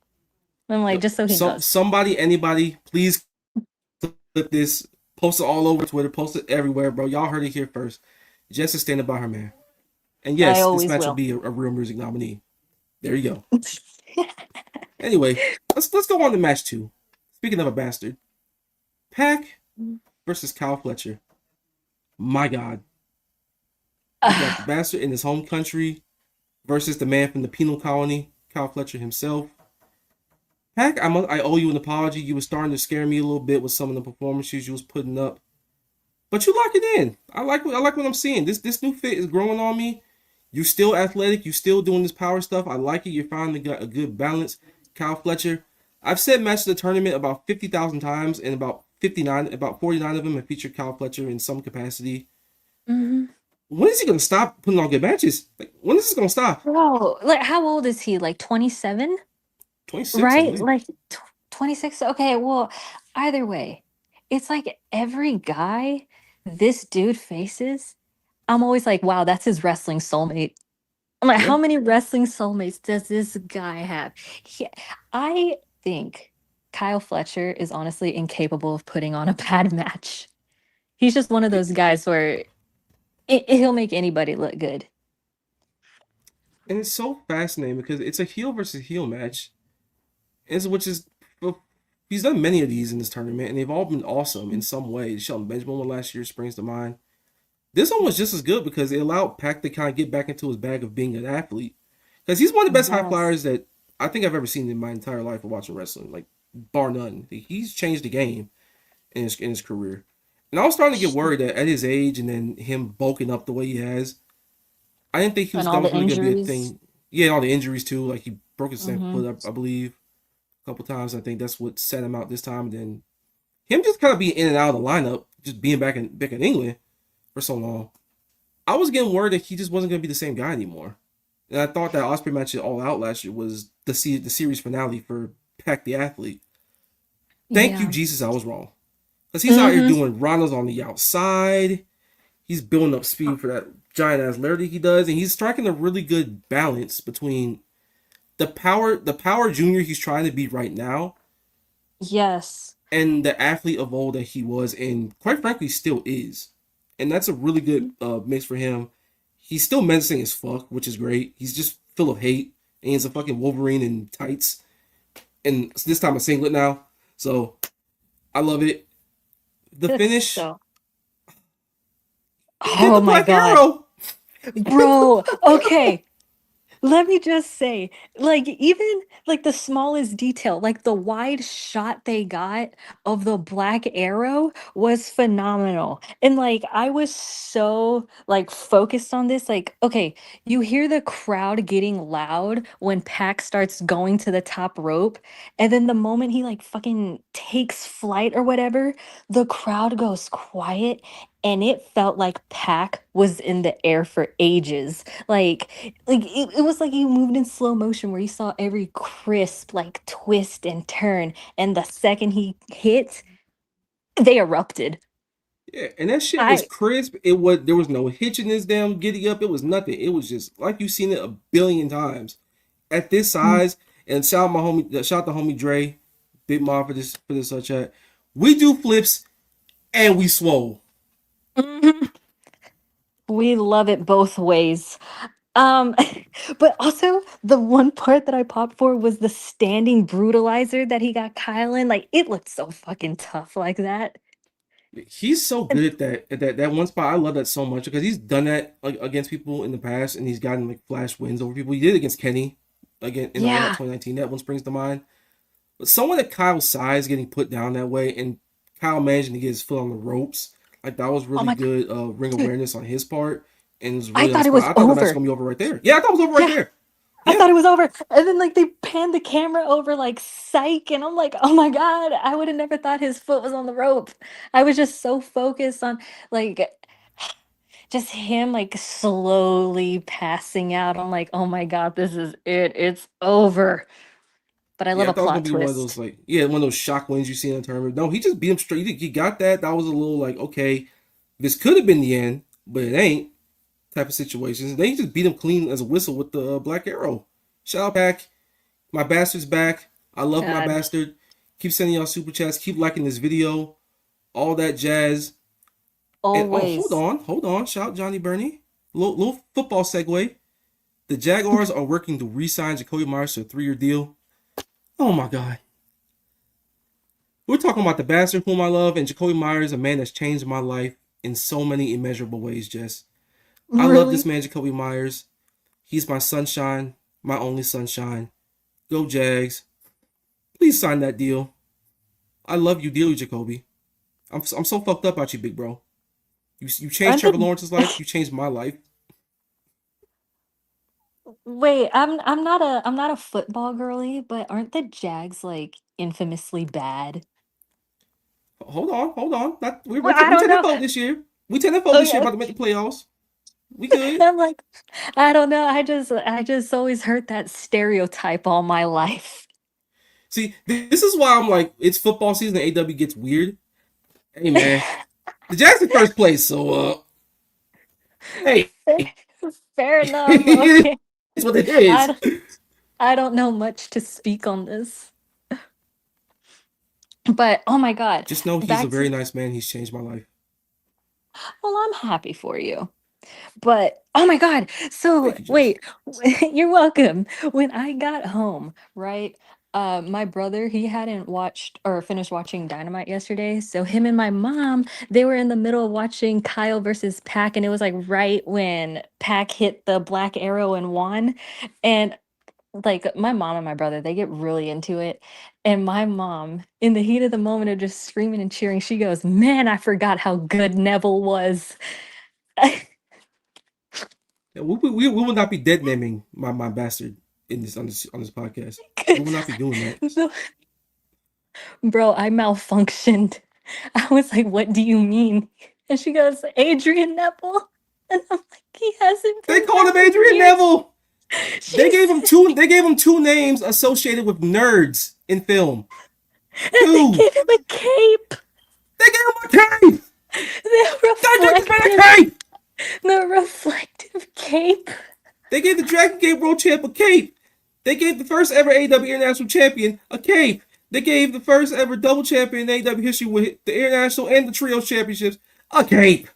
I'm like, Yo, just so he knows. somebody, anybody, please clip this, post it all over Twitter, post it everywhere, bro. Y'all heard it here first. Jess is standing by her man. And I yes, this always match will will. be a real music nominee. There you go. Anyway, let's go on to match 2. Speaking of a bastard, Pac versus Kyle Fletcher. My God, we got the bastard in his home country versus the man from the penal colony, Kyle Fletcher himself. Pac, I owe you an apology. You were starting to scare me a little bit with some of the performances you was putting up, but you lock it in. I like what I'm seeing. This new fit is growing on me. You're still athletic. You're still doing this power stuff. I like it. You're finding a good balance. Kyle Fletcher. I've said match of the tournament about 50,000 times, and about 49 of them have featured Kyle Fletcher in some capacity. Hmm. When is he gonna stop putting on good matches? Like, when is this gonna stop? Bro, like how old is he? Like 27? 26, I Right? believe. Like 26. Okay, well, either way, it's like every guy this dude faces, I'm always like, wow, that's his wrestling soulmate. I'm like, Yeah. how many wrestling soulmates does this guy have? I think Kyle Fletcher is honestly incapable of putting on a bad match. He's just one of those guys where he'll make anybody look good. And it's so fascinating because it's a heel versus heel match, which is well, he's done many of these in this tournament, and they've all been awesome in some way. The Shelton Benjamin one last year springs to mind. This one was just as good because it allowed Pac to kind of get back into his bag of being an athlete. Because he's one of the best high Yes. flyers that I think I've ever seen in my entire life of watching wrestling, like bar none. He's changed the game in his career. And I was starting to get worried that at his age and then him bulking up the way he has, I didn't think And that all was the really gonna be a injuries. thing. Yeah, and all the injuries too. Like he broke his same Hmm. foot, I believe, a couple times. I think that's what set him out this time. And then him just kind of being in and out of the lineup, just being back in England for so long. I was getting worried that he just wasn't gonna be the same guy anymore. And I thought that Osprey match at All Out last year was the series finale for Peck the athlete. Thank you, Yeah. Jesus, I was wrong. Because he's out here Hmm. doing rondos on the outside. He's building up speed for that giant ass Larry he does, and he's striking a really good balance between the power junior he's trying to be right now, Yes. and the athlete of old that he was, and quite frankly still is. And that's a really good mix for him. He's still menacing as fuck, which is great. He's just full of hate, and he's a fucking Wolverine in tights, and this time a singlet now. So I love it. The It's finish, so. he did Oh the my Black God. Arrow. Bro, okay. Let me just say, like, even like the smallest detail, like the wide shot they got of the black arrow was phenomenal. And like, I was so like focused on this. Like, okay, you hear the crowd getting loud when Pac starts going to the top rope. And then the moment he like fucking takes flight or whatever, the crowd goes quiet. And it felt like Pac was in the air for ages. Like it was like you moved in slow motion where you saw every crisp like twist and turn, and the second he hit, they erupted. Yeah, and that shit was I crisp. There was no hitch in this damn giddy up. It was nothing. It was just like you've seen it a billion times at this Mm. size. And shout out the homie Dre, Big Mom for this chat. We do flips and we swole. Mhm. We love it both ways. Um, but also the one part that I popped for was the standing brutalizer that he got Kyle in. Like it looked so fucking tough like that. He's so And good at that one spot. I love that so much because he's done that like, against people in the past, and he's gotten like flash wins over people. He did it against Kenny again in All Out yeah, 2019. That one springs to mind. But someone at Kyle's size getting put down that way, and Kyle managing to get his foot on the ropes, like that was oh really my god, good ring dude, awareness on his part, and it was I really on thought it spot. was I thought the match was over. gonna be over right there. Yeah, I thought it was over right Yeah, there. I Yeah, thought it was over. And then like they panned the camera over like psych and I'm like, "Oh my god, I would have never thought his foot was on the rope." I was just so focused on like just him like slowly passing out. I'm like, "Oh my god, this is it. It's over." But I love yeah, I a thought it was gonna plot be one of those twist. like one of those shock wins you see in a tournament. No, he just beat him straight. He got that. That was a little like okay, this could have been the end, but it ain't type of situations. They just beat him clean as a whistle with the Black Arrow. Shout out back, my bastard's back. I love my God, bastard. Keep sending y'all super chats. Keep liking this video. All that jazz. And oh, hold always. on, hold on. Shout out Johnny Burney. Little football segue. The Jaguars are working to re-sign Jacoby Myers to a 3-year deal. Oh my god. We're talking about the bastard whom I love, and Jacoby Myers, a man that's changed my life in so many immeasurable ways, Jess. I love this Really? man, Jacoby Myers. He's my sunshine, my only sunshine. Go Jags. Please sign that deal. I love you dearly, Jacoby. I'm so fucked up about you, big bro. You changed Aren't Trevor the Lawrence's life. You changed my life. Wait, I'm not a football girly, but aren't the Jags like infamously bad? Hold on. Not Well, I we don't ten and know. 4 this year. We 10 and 4 this year, Okay, about to make the playoffs. We good. I'm like, I don't know. I just always heard that stereotype all my life. See, this is why I'm like, it's football season. The AW gets weird. Hey man, the Jags in first place, so hey, Fair enough. it's Okay. what it I is. don't, I don't know much to speak on this. But oh my God. Just know he's a Back very to, nice man. He's changed my life. well, I'm happy for you. But oh my God. So Thank you, Jess. wait, you're welcome. When I got home, right? My brother, he hadn't watched or finished watching Dynamite yesterday. So him and my mom, they were in the middle of watching Kyle versus Pac, and it was like right when Pac hit the black arrow and won. And like my mom and my brother, they get really into it. And my mom, in the heat of the moment of just screaming and cheering, she goes, "Man, I forgot how good Neville was." Yeah, we will not be dead naming my bastard in this on this podcast. We will not be doing that. No, bro, I malfunctioned. I was like, "What do you mean?" And she goes, "Adrian Neville." And I'm like, "He hasn't They been called there him in Adrian years." Neville. She said, They gave him two names associated with nerds in film. and they Two. gave him a cape. They gave him a cape. The They gave this man reflective, a cape. the reflective cape. They gave the Dragon Gate World Champ a cape. They gave the first ever AEW International Champion a cape. They gave the first ever double champion in AEW history with the International and the Trios Championships a cape.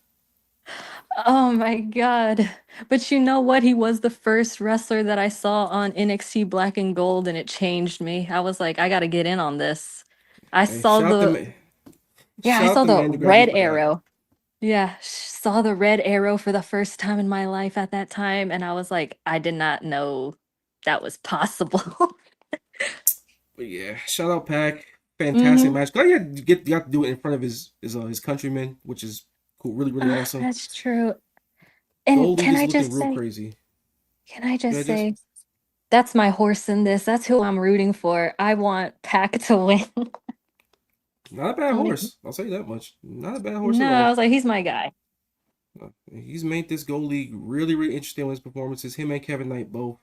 Oh my God. But you know what? He was the first wrestler that I saw on NXT Black and Gold, and it changed me. I was like, I got to get in on this. I Hey, saw yeah, I shout out saw the the man to red graduate with that. arrow. Yeah, saw the red arrow for the first time in my life at that time, and I was like, I did not know that was possible. But yeah, shout out Pac. Fantastic Hmm. match. Glad got to do it in front of his countrymen, which is cool. Really awesome. That's true. And Gold League is looking real crazy. can I Go just ahead, Jess. say, that's my horse in this. That's who I'm rooting for. I want Pac to win. Not a bad I mean, horse. I'll tell you that much. Not a bad horse no, at I all. was like, he's my guy. He's made this Gold League really interesting with his performances. Him and Kevin Knight both.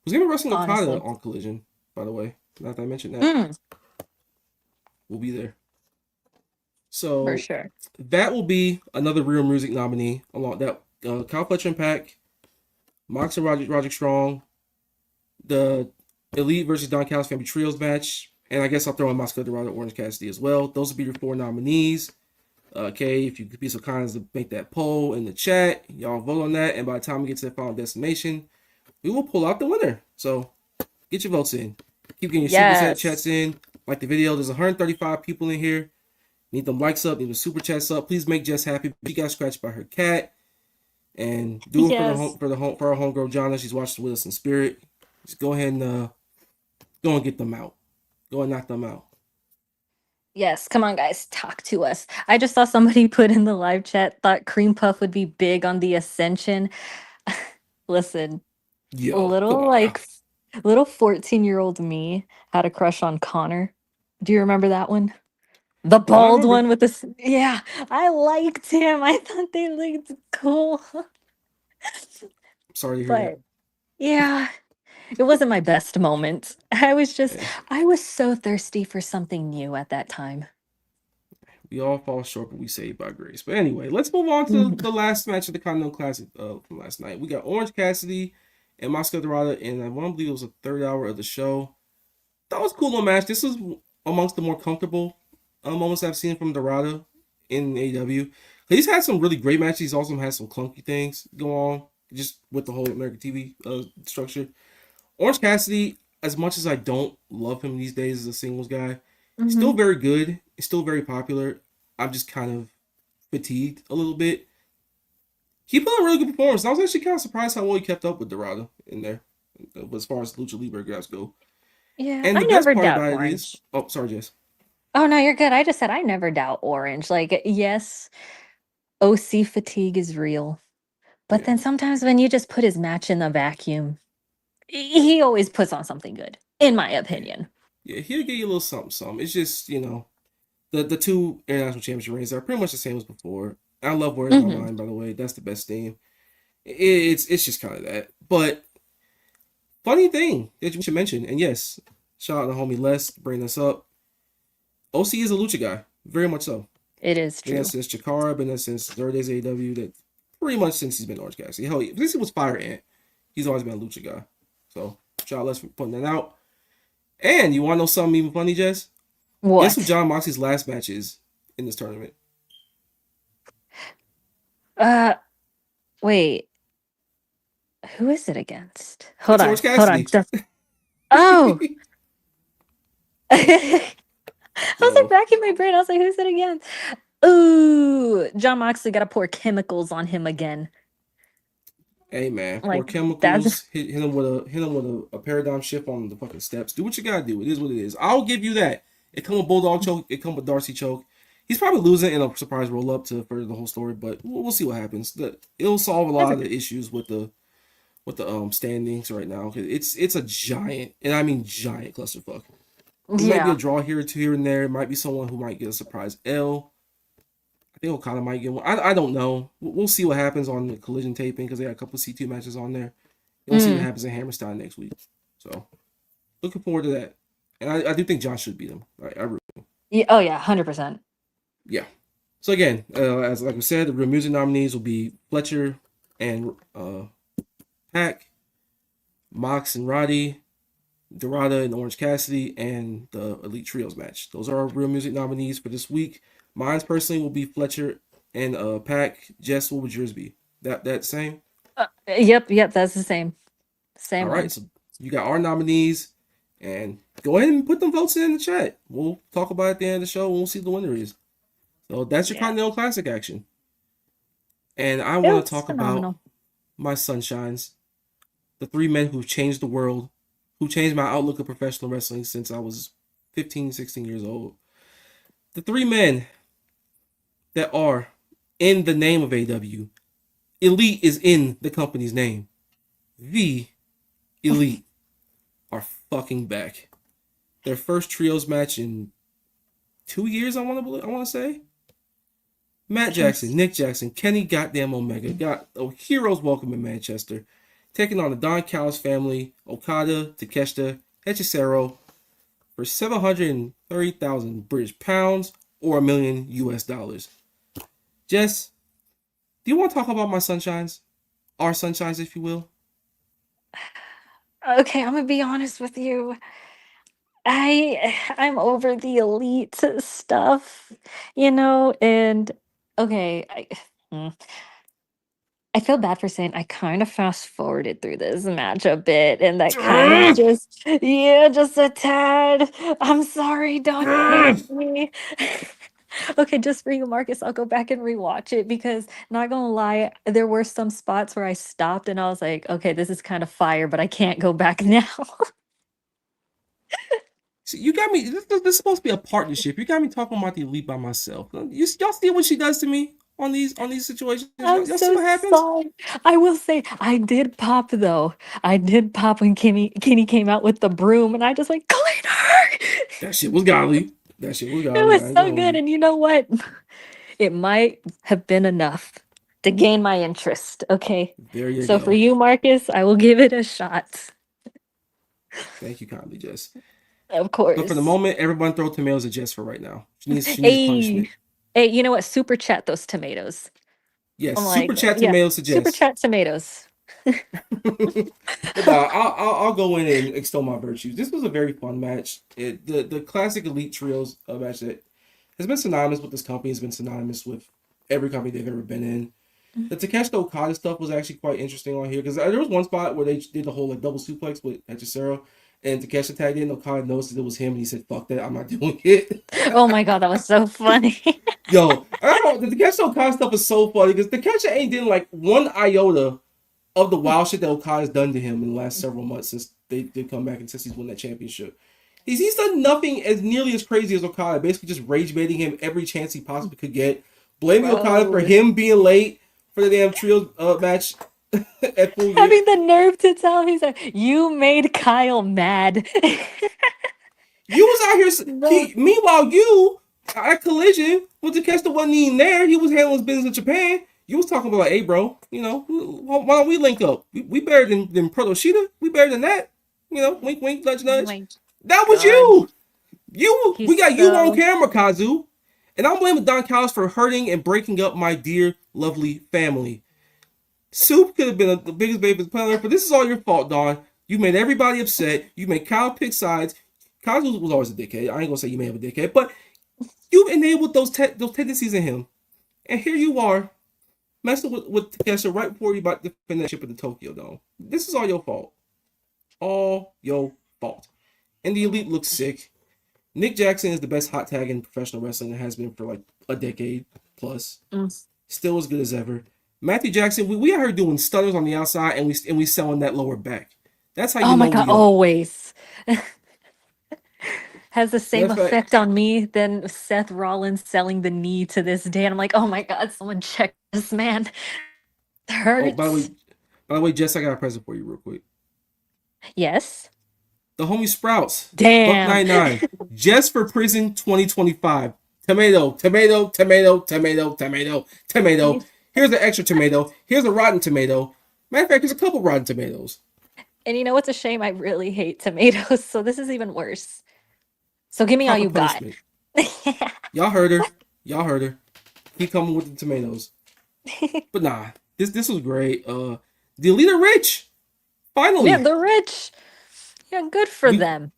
Who's gonna be wrestling Okada Honestly. on Collision, by the way. Not that I mentioned that. Mm, We'll be there. for So sure. that will be another Real Music nominee along that Kyle Fletcher and Pac, Mox and Roger Strong, the Elite versus Don Callis Family Trios match, and I guess I'll throw in Moscow Dorado Orange Cassidy as well. Those will be your four nominees. Okay, if you could be so kind as to make that poll in the chat, y'all vote on that, and by the time we get to the final destination, we will pull out the winner. So get your votes in. Keep getting your super chat Yes. chats in. Like the video, there's 135 people in here. Need them likes up, need the super chats up. Please make Jess happy. She got scratched by her cat, and do it for the Yes. for our homegirl Jana. She's watching with us in spirit. Just go ahead and go and get them out. Go and knock them out. Yes. Come on, guys. Talk to us. I just saw somebody put in the live chat, thought Cream Puff would be big on the Ascension. Listen, Yo, come little on now. like little 14-year-old me had a crush on Connor. Do you remember that one? The Oh, I bald remember. one with yeah, I liked him. I thought they looked cool. Sorry to hear that. But yeah, it wasn't my best moment. Hey, I was so thirsty for something new at that time. we all fall short, but we saved by grace. But anyway, let's move on to Mhm. the last match of the Continental Classic from last night. We got Orange Cassidy and Moscow Dorada, and I want to believe it was the third hour of the show. That was a cool little match. This was amongst the more comfortable moments I've seen from Dorada in AEW. He's had some really great matches. He's also had some clunky things go on just with the whole American TV structure. Orange Cassidy, as much as I don't love him these days as a singles guy, he's still Mhm. very good. He's still very popular. I'm just kind of fatigued a little bit. He put on a really good performance. I was actually kind of surprised how well he kept up with Dorada in there, as far as Lucha Libre guys go. Yeah, And I the best never part doubt about it is, Orange. oh, sorry, Jess. Oh no, you're good. I just said I never doubt Orange. Like, yes, OC fatigue is real. But Yeah, then sometimes when you just put his match in the vacuum. He always puts on something good, in my opinion. Yeah, he'll give you a little something, something. It's just, the two international championship reigns are pretty much the same as before. I love Where's My Hmm. Mind, by the way. That's the best theme. It's just kind of that. But funny thing that you should mention, and yes, shout out to homie Les to bring this up. OC is a lucha guy, very much so. It is Been there true. since Chikara, been there since 30 Days AEW, that pretty much since he's been Orange Cassidy. Hell, since he was Fire Ant, he's always been a lucha guy. So shout out Les for putting that out. And you want to know something even funny, Jess? Guess who What? John Moxley's last match is in this tournament? Uh, wait. Who is it against? Hold It's on. Orange Hold on. Cassidy. Oh. I was like So, racking my brain. I was like, who's it again? Ooh, John Moxley got to pour chemicals on him again. hey man, pour Like that's chemicals, hit him with a paradigm shift on the fucking steps. Do what you gotta do. It is what it is. I'll give you that. It come with Bulldog choke. It come with Darcy choke. He's probably losing in a surprise roll up to further the whole story, but we'll see what happens. It'll solve a lot of okay. the issues with the standings right now. It's a giant, and I mean giant clusterfuck. It might be a Yeah. draw here or two here and there. It might be someone who might get a surprise L. I think Okada might get one. I don't know. We'll see what happens on the collision taping because they got a couple of C2 matches on there. We'll see what Mm. happens in Hammerstein next week. So looking forward to that. And I do think John should beat him. I really do. Yeah. Oh yeah, 100%. Yeah. So again, as like we said, the real music nominees will be Fletcher and Pack, Mox and Roddy, Dorada and Orange Cassidy, and the Elite Trios match. Those are our real music nominees for this week. Mine's personally will be Fletcher and Pack. Jess, what would yours be? That same? Yep, that's the same. All Same right, one. so you got our nominees, and go ahead and put them votes in the chat. We'll talk about it at the end of the show, and we'll see the winner is. So that's your Yeah. Continental Classic action. And I It want to was talk about phenomenal. my sunshines, the three men who've changed the world, who changed my outlook of professional wrestling since I was 15, 16 years old. The three men that are in the name of AW. Elite is in the company's name. The Elite are fucking back. Their first trios match in 2 years, I want to say. Matt Jackson, Nick Jackson, Kenny goddamn Omega got a hero's welcome in Manchester, taking on the Don Callis family, Okada, Takeshita, Hechicero for 730,000 British pounds or $1 million US. Jess, do you want to talk about my sunshines? Our sunshines, if you will? Okay, I'm gonna be honest with you. I'm over the elite stuff, and okay, mm, I feel bad for saying I kind of fast forwarded through this match a bit, and that kind of just, yeah, just a tad. I'm sorry, don't hate me. Okay, just for you, Marcus, I'll go back and rewatch it because, not gonna lie, there were some spots where I stopped and I was like, okay, this is kind of fire, but I can't go back now. See, you got me. This is supposed to be a partnership. You got me talking about the Elite by myself. Y'all see what she does to me on these situations? I'm Y'all see so what happens? sorry. I will say I did pop though. I did pop when Kenny came out with the broom, and I just went clean her. That shit was godly. That shit was It godly. was I ain't so gonna hold good, you. and you know what? It might have been enough to gain my interest. Okay, There you so for go. you, Marcus, I will give it a shot. Thank you kindly, Jess. Of But for the course. moment, everyone throw tomatoes at Jess for right now. She needs Hey, punishment. hey, you know what? Super chat those tomatoes. Yes, I'm super like, chat yeah, tomatoes to super Jess. chat tomatoes. But no, I'll go in and extol my virtues. This was a very fun match. The classic Elite Trios match that has been synonymous with this company, has been synonymous with every company they've ever been in. The Takeshita Okada stuff was actually quite interesting on here because there was one spot where they did the whole like double suplex with Hechicero and Takeshita tagged in. Okada noticed that it was him and he said, "Fuck that, I'm not doing it." Oh my god, that was so funny. Yo, I don't know. The Takeshita Okada stuff is so funny because Takeshita ain't did like one iota of the wild shit that Okada's done to him in the last several months since they did come back and since he's won that championship. He's done nothing as nearly as crazy as Okada, basically just rage baiting him every chance he possibly could get, blaming Okada for Bro. him being late for the damn trio match. at Full Gear. Having the nerve to tell him, he's like, you made Kyle mad. You was out here. No. Meanwhile, you at Collision with the Kester wasn't even there. He was handling his business in Japan. You was talking about like, hey, bro, why don't we link up? We better than Proto Sheeta. We better than that. Wink, wink, nudge, Oh nudge. my That was God. we He's got you on so camera, Kazu. And I'm blaming Don Callis for hurting and breaking up my dear, lovely family. Soup could have been the biggest baby player, but this is all your fault, Don. You made everybody upset. You made Kyle pick sides. Kyle was always a dickhead. I ain't gonna say you made him a dickhead, but you enabled those tendencies in him. And here you are, messing with Takesha right before you about to defend that ship at the Tokyo Dome. This is all your fault. All your fault. And the Elite looks sick. Nick Jackson is the best hot tag in professional wrestling and has been for like a decade plus. Still as good as ever. Matthew Jackson, we are doing stunners on the outside and we selling that lower back. That's how you oh know my God, we are. always. Has the Matter same of fact, effect on me than Seth Rollins selling the knee to this day. And I'm like, oh my God, someone check this man. It oh, hurts. by the way, Jess, I got a present for you real quick. Yes. The homie Sprouts, Buck Damn. 99, Jess for Prison 2025. Tomato, tomato, tomato, tomato, tomato, tomato. Here's an extra tomato. Here's a rotten tomato. Matter of fact, there's a couple rotten tomatoes. And you know what's a shame? I really hate tomatoes, so this is even worse. So give me all Proper you got. punishment. Y'all heard her. Y'all heard her. Keep coming with the tomatoes. But nah, this was great. The Elite are rich. Finally. Yeah, they're rich. Yeah, good for we, them.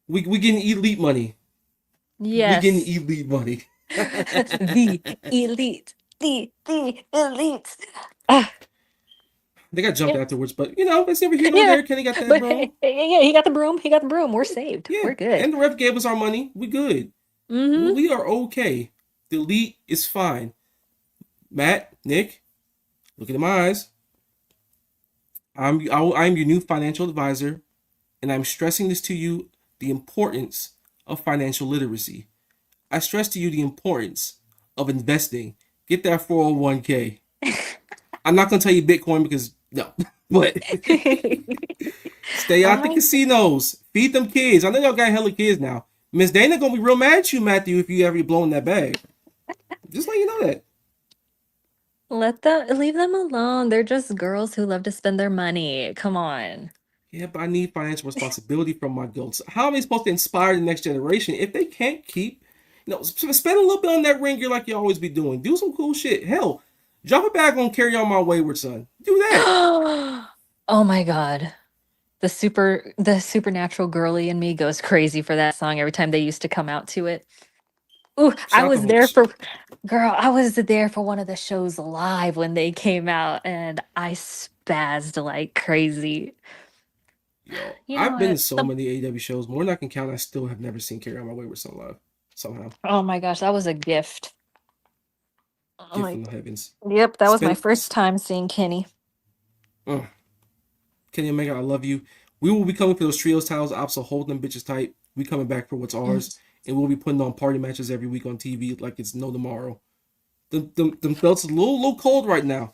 we getting elite money. Yes. We getting elite money. The elite. The elite. Ah, They got jumped yeah. afterwards, but it's never here nor there. Kenny got that But broom. yeah, he got the broom. He got the broom. We're saved. Yeah, We're good. and the ref gave us our money. We good. Mm-hmm. We are okay. The Elite is fine. Matt, Nick, look into my eyes. I'm your new financial advisor, and I'm stressing this to you: the importance of financial literacy. I stress to you the importance of investing. Get that 401k. I'm not gonna tell you Bitcoin because no, but stay out the casinos. Feed them kids. I know y'all got hella kids now. Miss Dana gonna be real mad at you, Matthew, if you ever blown that bag. Just let you know that. Leave them alone. They're just girls who love to spend their money. Come on. Yeah, but I need financial responsibility from my adults. How am I supposed to inspire the next generation if they can't keep, spend a little bit on that ring gear like you always be doing? Do some cool shit. Hell, drop a bag on Carry On My Wayward Son. Do that. Oh my God. The supernatural girly in me goes crazy for that song every time they used to come out to it. Ooh, I was there for one of the shows live when they came out and I spazzed like crazy. Yo, You know I've been to what? so many AEW shows. More than I can count, I still have never seen Carry On My Wayward Son live. Somehow. Oh my gosh, that was a gift. I'm Gift from like, the heavens. yep, that was my first time seeing Kenny. Kenny Omega, I love you. We will be coming for those trios titles. Also hold them bitches tight. We coming back for what's ours. And we'll be putting on party matches every week on TV like it's no tomorrow. Them belts a little cold right now.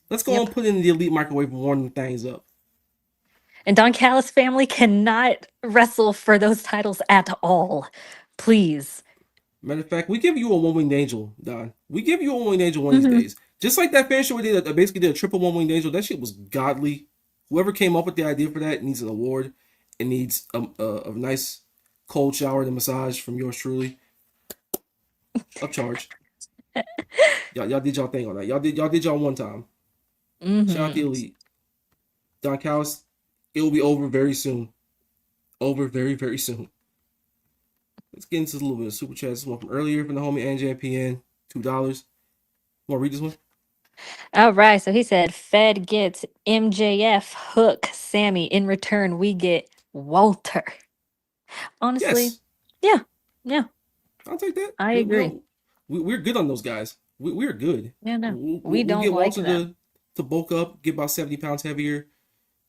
Let's go and put in the Elite microwave and warm them things up. And Don Callis family cannot wrestle for those titles at all. Please. Matter of fact, we give you a one-winged angel, Don. We give you a one-winged angel one of these days. Just like that fan show we did, basically did a triple one-winged angel. That shit was godly. Whoever came up with the idea for that needs an award. It needs a nice cold shower and massage from yours truly. Upcharge. Y'all did y'all thing on that. Y'all did y'all one time. Shout out the Elite. Don Callis, it will be over very soon. Over very, very soon. Let's get into a little bit of super chat. This one from earlier from the homie NJPN. $2. Want to read this one? All right. So he said, Fed gets MJF, Hook, Sammy. In return, we get Walter. Honestly, yes. Yeah. I'll take that. I agree. We're good on those guys. We're good. Yeah, no. We don't get like Walter them. to bulk up, get about 70 pounds heavier,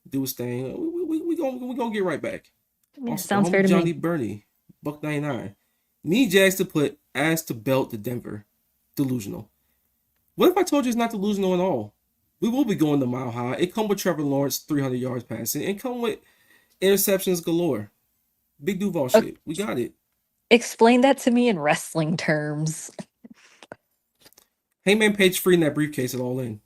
do his thing. We gonna get right back. Yeah, Also, sounds fair to Johnny me. Bernie, Buck 99. Need Jags to put ass to belt to Denver. Delusional. What if I told you it's not delusional at all? We will be going the mile high. It come with Trevor Lawrence 300 yards passing. It come with interceptions galore. Big Duval Uh, shit. We got it. Explain that to me in wrestling terms. Hangman Page free in that briefcase at All In.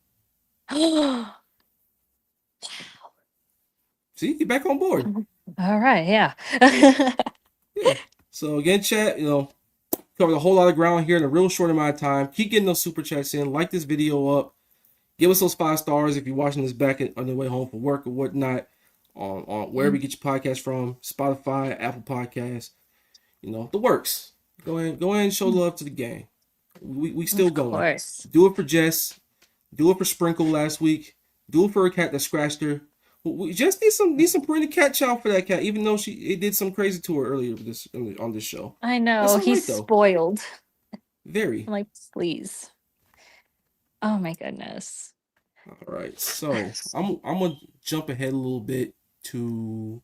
See, you back on board. All right, yeah. Yeah. So again, chat, covered a whole lot of ground here in a real short amount of time. Keep getting those super chats in. Like this video up. Give us those 5 stars if you're watching this back on the way home from work or whatnot. On wherever you get your podcast from, Spotify, Apple Podcasts, the works. Go ahead and show love to the gang. We still Of going. course. Do it for Jess. Do it for Sprinkle last week. Do it for a cat that scratched her. We just need some parental cat chow for that cat, even though it did some crazy to her earlier on this show. I know, That's all he's right, though. spoiled. Very. I'm like, please. Oh my goodness. All right, so I'm gonna jump ahead a little bit to.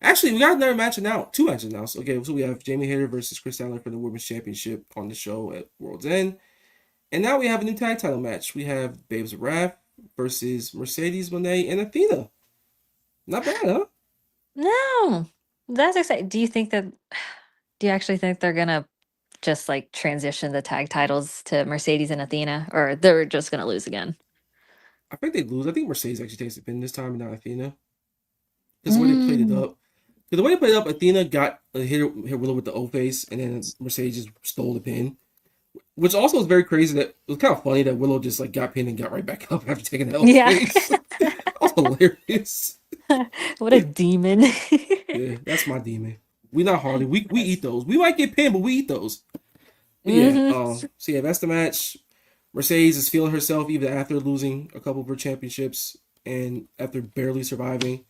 Actually, we got another match announced. 2 matches announced. Okay, so we have Jamie Hayter versus Chris Allen for the Women's Championship on the show at World's End. And now we have a new tag title match. We have Babes of Wrath versus Mercedes Moné and Athena. Not bad, huh? No, that's exciting. Do you actually think they're gonna just like transition the tag titles to Mercedes and Athena, or they're just gonna lose again? I think they lose. I think Mercedes actually takes the pin this time and not Athena. Because the way they played it up. Because the way they played it up, Athena got hit Willow with the O face, and then Mercedes just stole the pin. Which also is very crazy. That it was kind of funny that Willow just like got pinned and got right back up after taking the L Yeah. face. That was hilarious. What a demon. Yeah, that's my demon. We not Harley. We eat those. We might get pinned, but we eat those. But yeah. So yeah, that's the match. Mercedes is feeling herself even after losing a couple of her championships and after barely surviving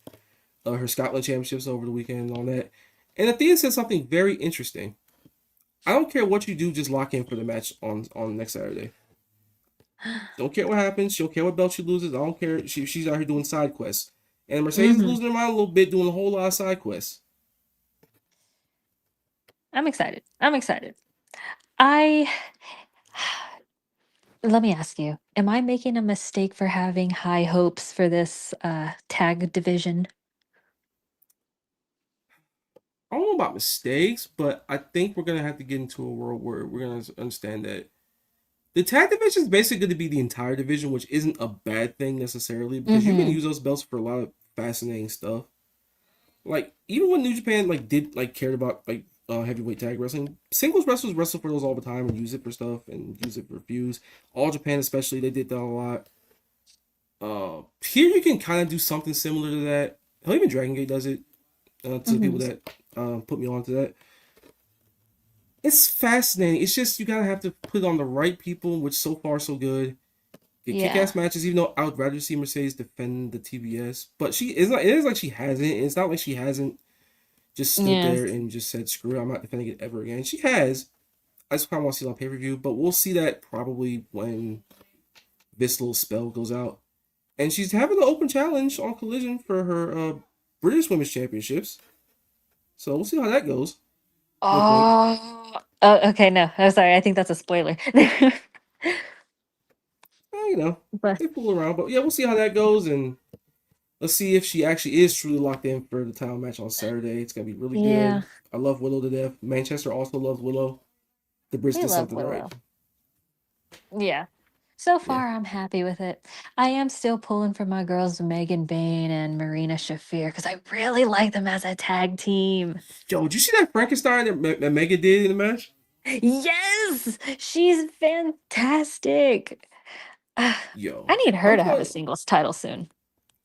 her Scotland championships over the weekend and all that. And Athena said something very interesting. I don't care what you do, just lock in for the match on next Saturday. Don't care what happens. She don't care what belt she loses. I don't care. She's out here doing side quests. And Mercedes is losing her mind a little bit, doing a whole lot of side quests. I'm excited. Let me ask you, am I making a mistake for having high hopes for this tag division? I don't know about mistakes, but I think we're gonna have to get into a world where we're gonna understand that the tag division is basically going to be the entire division, which isn't a bad thing necessarily because you can use those belts for a lot of fascinating stuff. Like even when New Japan cared about heavyweight tag wrestling, singles wrestlers wrestle for those all the time and use it for stuff and use it for views. All Japan especially, they did that a lot. Here you can kind of do something similar to that. Hell, even Dragon Gate does it. To the people that put me on to that. It's fascinating. It's just you gotta have to put on the right people, which so far so good. Get kick-ass matches, even though I would rather see Mercedes defend the TBS. But it is like she hasn't. It's not like she hasn't just stood there and just said, screw it, I'm not defending it ever again. She has. I just kind of want to see it on pay-per-view, but we'll see that probably when this little spell goes out. And she's having an open challenge on Collision for her British Women's Championships. So we'll see how that goes. Okay, no. I'm sorry. I think that's a spoiler. But they fool around. But yeah, we'll see how that goes. And let's see if she actually is truly locked in for the title match on Saturday. It's going to be really good. I love Willow to death. Manchester also loves Willow. The Brits did something right. Yeah. So far, I'm happy with it. I am still pulling for my girls, Megan Bain and Marina Shafir, because I really like them as a tag team. Yo, did you see that Frankenstein that Megan did in the match? Yes! She's fantastic. Yo, I need her to have a singles title soon.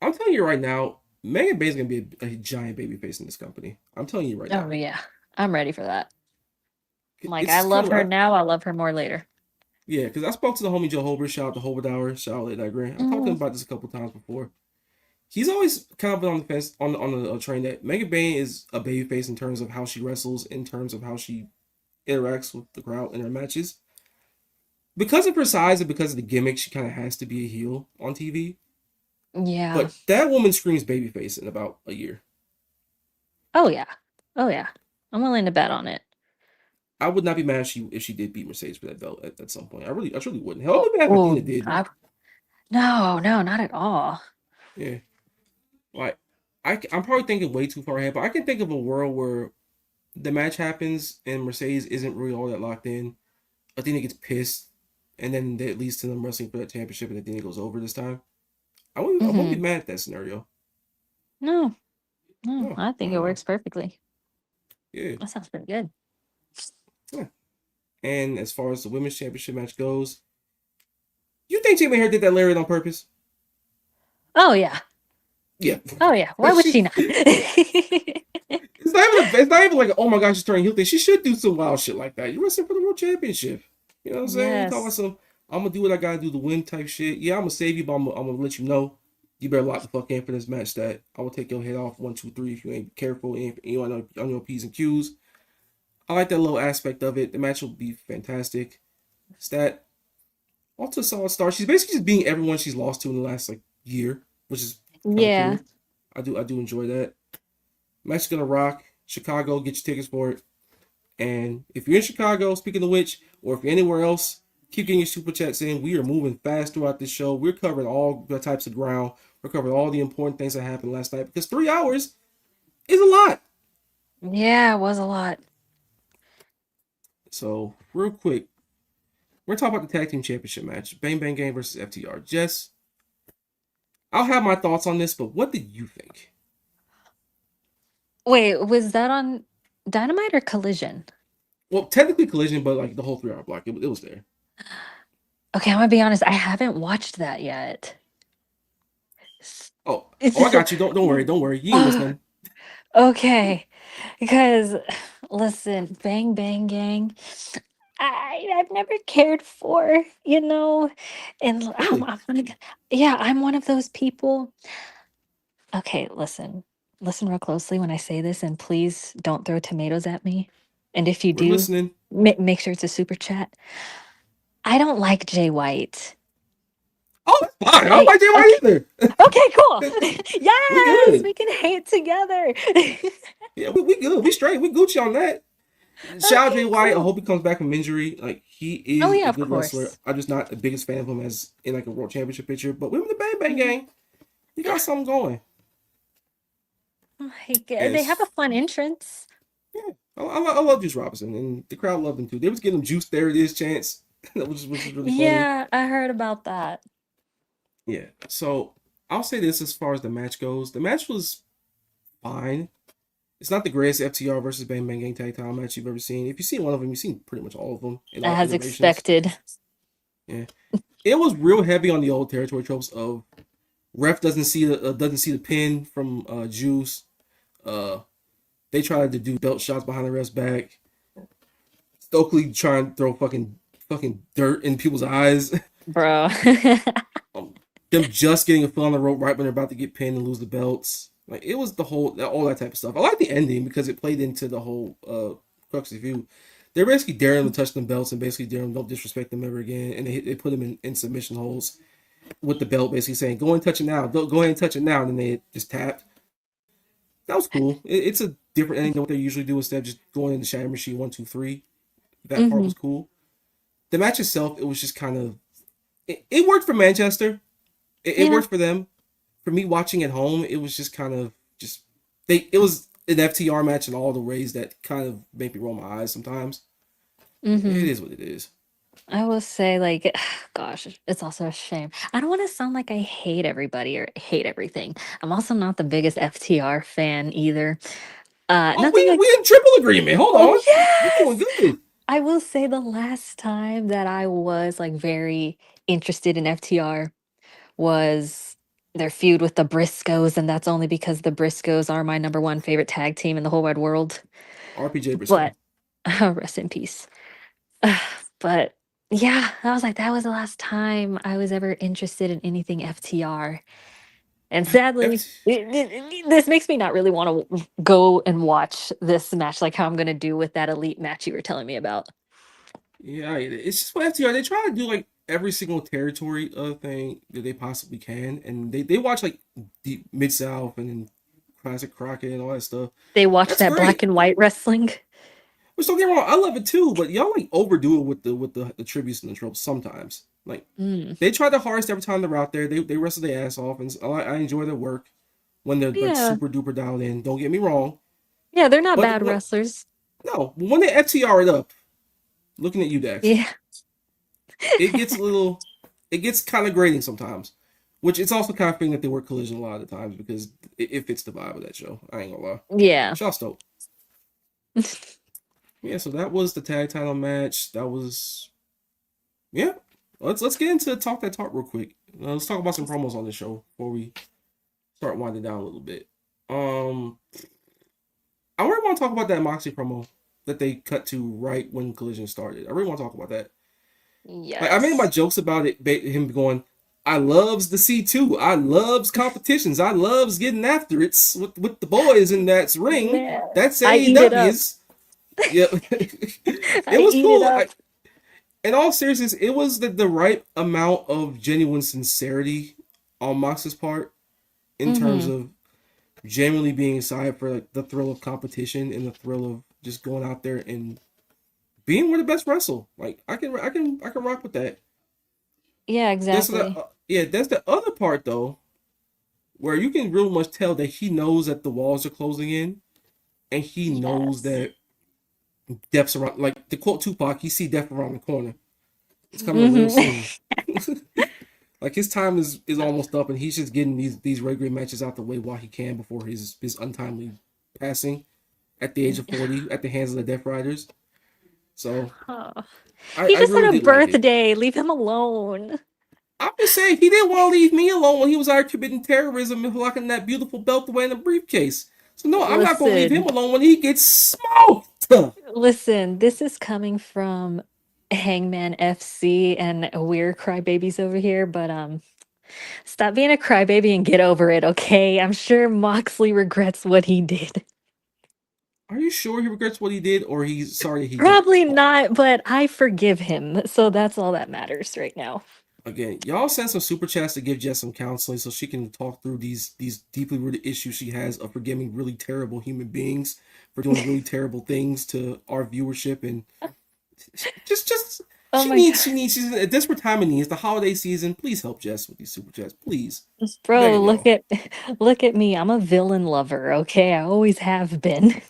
I'm telling you right now, Megan Bain's going to be a giant babyface in this company. I'm telling you right now. Oh, yeah. I'm ready for that. I love her now. I'll love her more later. Yeah, because I spoke to the homie Joe Holbert, shout out to Holbert Hour, shout out Late Night Grant. I talked to him about this a couple times before. He's always kind of been on the fence, on the train that Megan Bain is a babyface in terms of how she wrestles, in terms of how she interacts with the crowd in her matches. Because of her size and because of the gimmick, she kind of has to be a heel on TV. Yeah. But that woman screams babyface in about a year. Oh, yeah. I'm willing to bet on it. I would not be mad if she did beat Mercedes for that belt at some point. I truly wouldn't. Hell, I'd be mad if Athena did. No, no, not at all. Yeah, like I'm probably thinking way too far ahead, but I can think of a world where the match happens and Mercedes isn't really all that locked in. Athena gets pissed, and then that leads to them wrestling for that championship, and Athena goes over this time. I won't be Hmm. mad at that scenario. No, no, No, I think not it at all. works perfectly. Yeah, That sounds pretty good. yeah. And as far as the women's championship match goes, you think Jamie Hare did that lariat on purpose? Oh yeah. Yeah. Oh yeah. Why would she not? It's not even like oh my gosh she's turning heel thing. She should do some wild shit like that. You're wrestling for the world championship. You know what I'm saying? You talking about Yes. some I'm gonna do what I gotta do to win type shit. Yeah, I'm gonna save you, but I'm gonna let you know you better lock the fuck in for this match that I will take your head off 1, 2, 3 if you ain't careful and you ain't on your P's and Q's. I like that little aspect of it. The match will be fantastic. Stat also solid star. She's basically just being everyone she's lost to in the last like year, which is kind of Yeah. cool. I do enjoy that. Match is gonna rock. Chicago, get your tickets for it. And if you're in Chicago, speaking of which, or if you're anywhere else, keep getting your super chats in. We are moving fast throughout this show. We're covering all the types of ground. We're covering all the important things that happened last night because 3 hours is a lot. Yeah, it was a lot. So, real quick, we're talking about the tag team championship match Bang Bang Gang versus FTR. Jess, I'll have my thoughts on this, but what did you think? Wait, was that on Dynamite or Collision? Well, technically collision, but like the whole 3 hour block, it was there. Okay, I'm gonna be honest, I haven't watched that yet. Oh, It's oh, I just got you. Don't worry. You ain't listening. okay. Because listen, Bang Bang Gang, I've never cared for, and Really? I'm like, yeah, I'm one of those people. Okay, listen. Listen real closely when I say this, and please don't throw tomatoes at me. And if you We're do, listening. make sure it's a super chat. I don't like Jay White. Oh, that's fine. I don't I like Jay White okay. either. Okay, cool. We Yes, good. we can hate together. Yeah, we good. We straight. We Gucci on that. Shout out Jay Okay, White. I cool. hope he comes back from injury. Like he Oh is yeah, a of good wrestler. course. I'm just not the biggest fan of him as in like a world championship picture. But with the Bang Bang Mhm. Gang, you got something going. Like they have a As fun entrance. yeah, I love Juice Robinson and the crowd loved him too. They was getting him Juice There It Is chants, which is really funny. Yeah, I heard about that. Yeah. So I'll say this as far as the match goes. The match was fine. It's not the greatest FTR versus Bang Bang Gang tag title match you've ever seen. If you've seen one of them, you've seen pretty much all of them in all As iterations. expected. Yeah, it was real heavy on the old territory tropes of ref doesn't see the pin from Juice. Uh, they tried to do belt shots behind the ref's back. Stokely trying to throw fucking dirt in people's eyes. Bro. um, them just getting a foot on the rope right when they're about to get pinned and lose the belts. Like it was the whole all that type of stuff. I like the ending because it played into the whole crux of view. They're basically daring them to touch them belts and basically daring them don't disrespect them ever again. And they put them in submission holds with the belt, basically saying, "Go and touch it now. Go ahead and touch it now." And then they just tapped. That was cool. It's a different ending than what they usually do instead of just going in the Shatter Machine 1, 2, 3. That part Hmm. was cool. The match itself, it was just kind of it worked for Manchester. It Yeah. worked for them. For me watching at home, it was just kind of just it was an FTR match in all the ways that kind of make me roll my eyes sometimes. It Hmm. is what it is. I will say, like, gosh, it's also a shame. I don't want to sound like I hate everybody or hate everything. I'm also not the biggest FTR fan either. Oh, Nothing we like, in triple agreement. Hold oh on, we doing yes! good. I will say the last time that I was like very interested in FTR was their feud with the Briscoes, and that's only because the Briscoes are my number one favorite tag team in the whole wide world. RPJ But Briscoe. rest in peace. But yeah, I was like, that was the last time I was ever interested in anything FTR. And sadly, FT, this makes me not really want to go and watch this match like how I'm going to do with that elite match you were telling me about. yeah, it's just what FTR. They try to do like every single territory thing that they possibly can, and they watch like deep Mid South and then Classic Crockett and all that stuff. They watch That's that black great. and white wrestling. Which don't get me wrong, I love it too, but y'all like overdo it with the tributes and the tropes sometimes. Like Mm. they try the hardest every time they're out there. They wrestle their ass off, and I enjoy their work when they're like Yeah. super duper dialed in. Don't get me wrong, Yeah, they're not but bad wrestlers. no, when they FTR it up, looking at you, Dex, Yeah. it gets a little, it gets kind of grating sometimes. Which it's also kind of thing that they work collision a lot of the times because it fits the vibe of that show. I ain't gonna lie. Yeah. Shout out. Yeah, so that was the tag title match. That was yeah. Let's get into talk that talk real quick. Let's talk about some promos on the show before we start winding down a little bit. I really want to talk about that Moxie promo that they cut to right when Collision started. I really want to talk about that. Like I made my Yes. jokes about it, him going, "I loves the C2. I loves competitions. I loves getting after it with the boys in that ring. Man, That's I eat it up. AEW's." Yeah, it I was eat it cool. up. In all seriousness, it was the right amount of genuine sincerity on Mox's part in terms Mm-hmm. of genuinely being excited for like the thrill of competition and the thrill of just going out there and being one of the best wrestle. Like I can rock with that. Yeah, That's the exactly. yeah. That's the other part though, where you can real much tell that he knows that the walls are closing in, and he knows Yes. that death's around. Like to quote Tupac, he see death around the corner. It's coming real Mm-hmm. soon. Like his time is almost up, and he's just getting these regular matches out the way while he can before his untimely passing at the age of 40 at the hands of the Death Riders. So Oh. I, He I just really had a did like it. birthday. Leave him alone. I'm just saying he didn't want to leave me alone when he was out committing terrorism and locking that beautiful belt away in a briefcase. So no, I'm not gonna leave him Listen, alone when he gets smoked. listen, this is coming from Hangman FC and we're crybabies over here, but stop being a crybaby and get over it, okay? I'm sure Moxley regrets what he did. Are you sure he regrets what he did, or he's sorry he jumped? Probably not, but I forgive him. So that's all that matters right now. Again, y'all send some super chats to give Jess some counseling so she can talk through these deeply rooted issues she has of forgiving really terrible human beings for doing really terrible things to our viewership and just Oh my god. she's in a desperate time of need. It's the holiday season. Please help Jess with these super chats, please. Bro, Begging y'all. look at me. I'm a villain lover, okay? I always have been.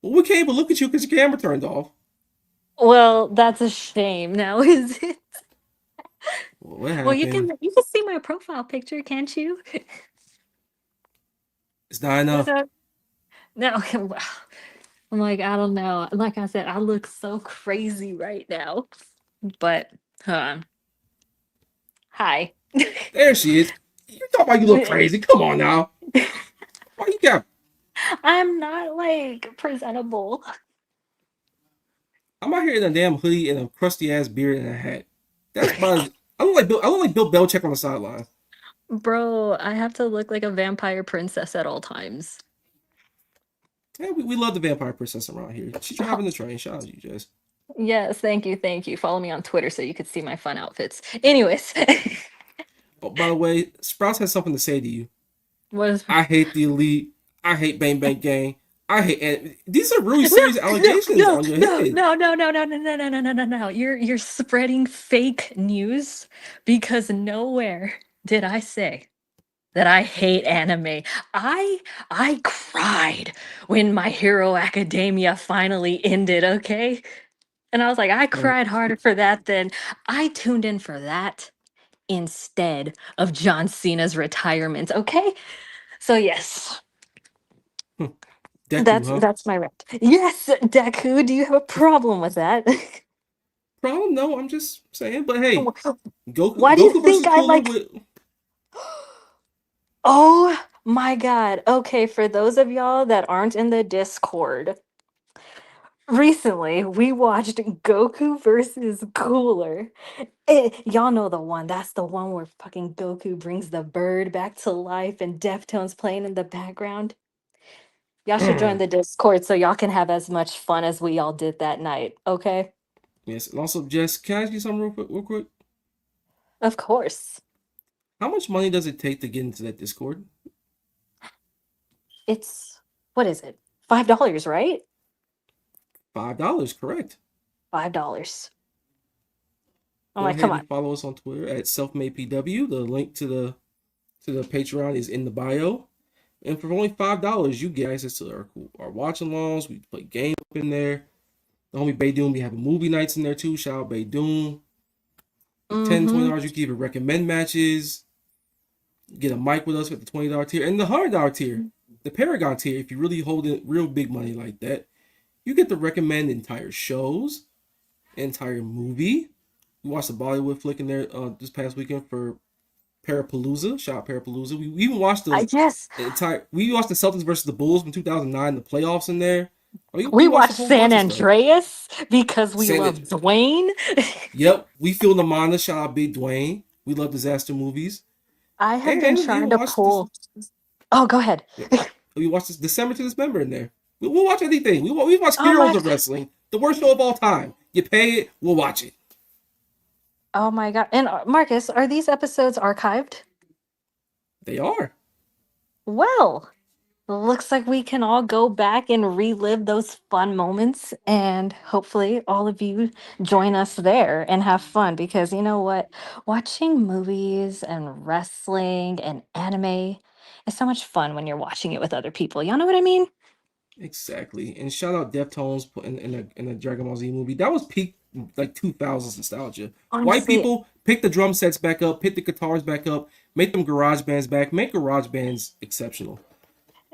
Well, we can't even look at you because your camera turned off. Well, that's a shame now, is it? Well, what Well, happened? you can see my profile picture, can't you? It's not enough. So, no, I'm like, I don't know. Like I said, I look so crazy right now. But hi. There she is. You talk about you look crazy. Come on now. Why you got? I'm not like presentable. I'm out here in a damn hoodie and a crusty ass beard and a hat. That's about as I look like Bill Belichick on the sideline. Bro, I have to look like a vampire princess at all times. Yeah, we love the vampire princess around here. She's driving the train. Shout out to you, Jess. Yes, thank you, thank you. Follow me on Twitter so you could see my fun outfits. Anyways, Oh, by the way, Sprouts has something to say to you. what is I hate the elite. I hate Bang Bang Gang. I hate these are really no, serious no, allegations no, on your no, head. no, no, no, no, no, no, no, no, no, no, no. You're spreading fake news because nowhere did I say that I hate anime. I I cried when My Hero Academia finally ended, okay? And I was like, I Oh, cried harder for that than I tuned in for that instead of John Cena's retirement, okay? So yes, Deku, huh? that's my rant. Yes, Deku, do you have a problem with that? Problem? No, I'm just saying. But hey, Why do you Goku think versus I Cooler like with Oh my god. Okay, for those of y'all that aren't in the Discord, recently we watched Goku versus Cooler. Y'all know the one. That's the one where fucking Goku brings the bird back to life and Deftones playing in the background. Y'all should join the Discord so y'all can have as much fun as we all did that night, okay? yes, and also Jess, can I ask you something real quick? Of course. How much money does it take to get into that Discord? It's what is it? $5, right? $5, correct. $5. I'm Go like, come ahead on. and follow us on Twitter at selfmadepw. The link to the Patreon is in the bio. And for only $5, you get access to our watch alongs. We play games up in there. The homie Baydoom, we have movie nights in there too. Shout out Baydoom. For 10 Mm-hmm. $20, you can even recommend matches. Get a mic with us with the $20 tier. And the $100 tier, the Paragon tier, if you really hold it real big money like that, you get to recommend entire shows, entire movie. We watched the Bollywood flick in there this past weekend for Parapalooza. Shout out Parapalooza. We even watched the Yes. entire. We watched the Celtics versus the Bulls from 2009, the playoffs in there. We We watched a watched whole bunch San of stuff. Andreas because we Send love it. Dwayne. Yep, we feel the mana. Shout out Big Dwayne. We love disaster movies, I have been and we trying to watched this. pull. Oh, go ahead. Yeah, we watched this December to December in there. We'll watch anything. We watch Oh Heroes my, of Wrestling, the worst show of all time. You pay it, we'll watch it. oh my God. And Marcus, are these episodes archived? They are. Well, looks like we can all go back and relive those fun moments, and hopefully all of you join us there and have fun because you know what? Watching movies and wrestling and anime is so much fun when you're watching it with other people. Y'all know what I mean? Exactly. And shout out Deftones in the Dragon Ball Z movie. That was peak like 2000s nostalgia. White Honestly, people pick the drum sets back up, pick the guitars back up, make them garage bands back, make garage bands exceptional.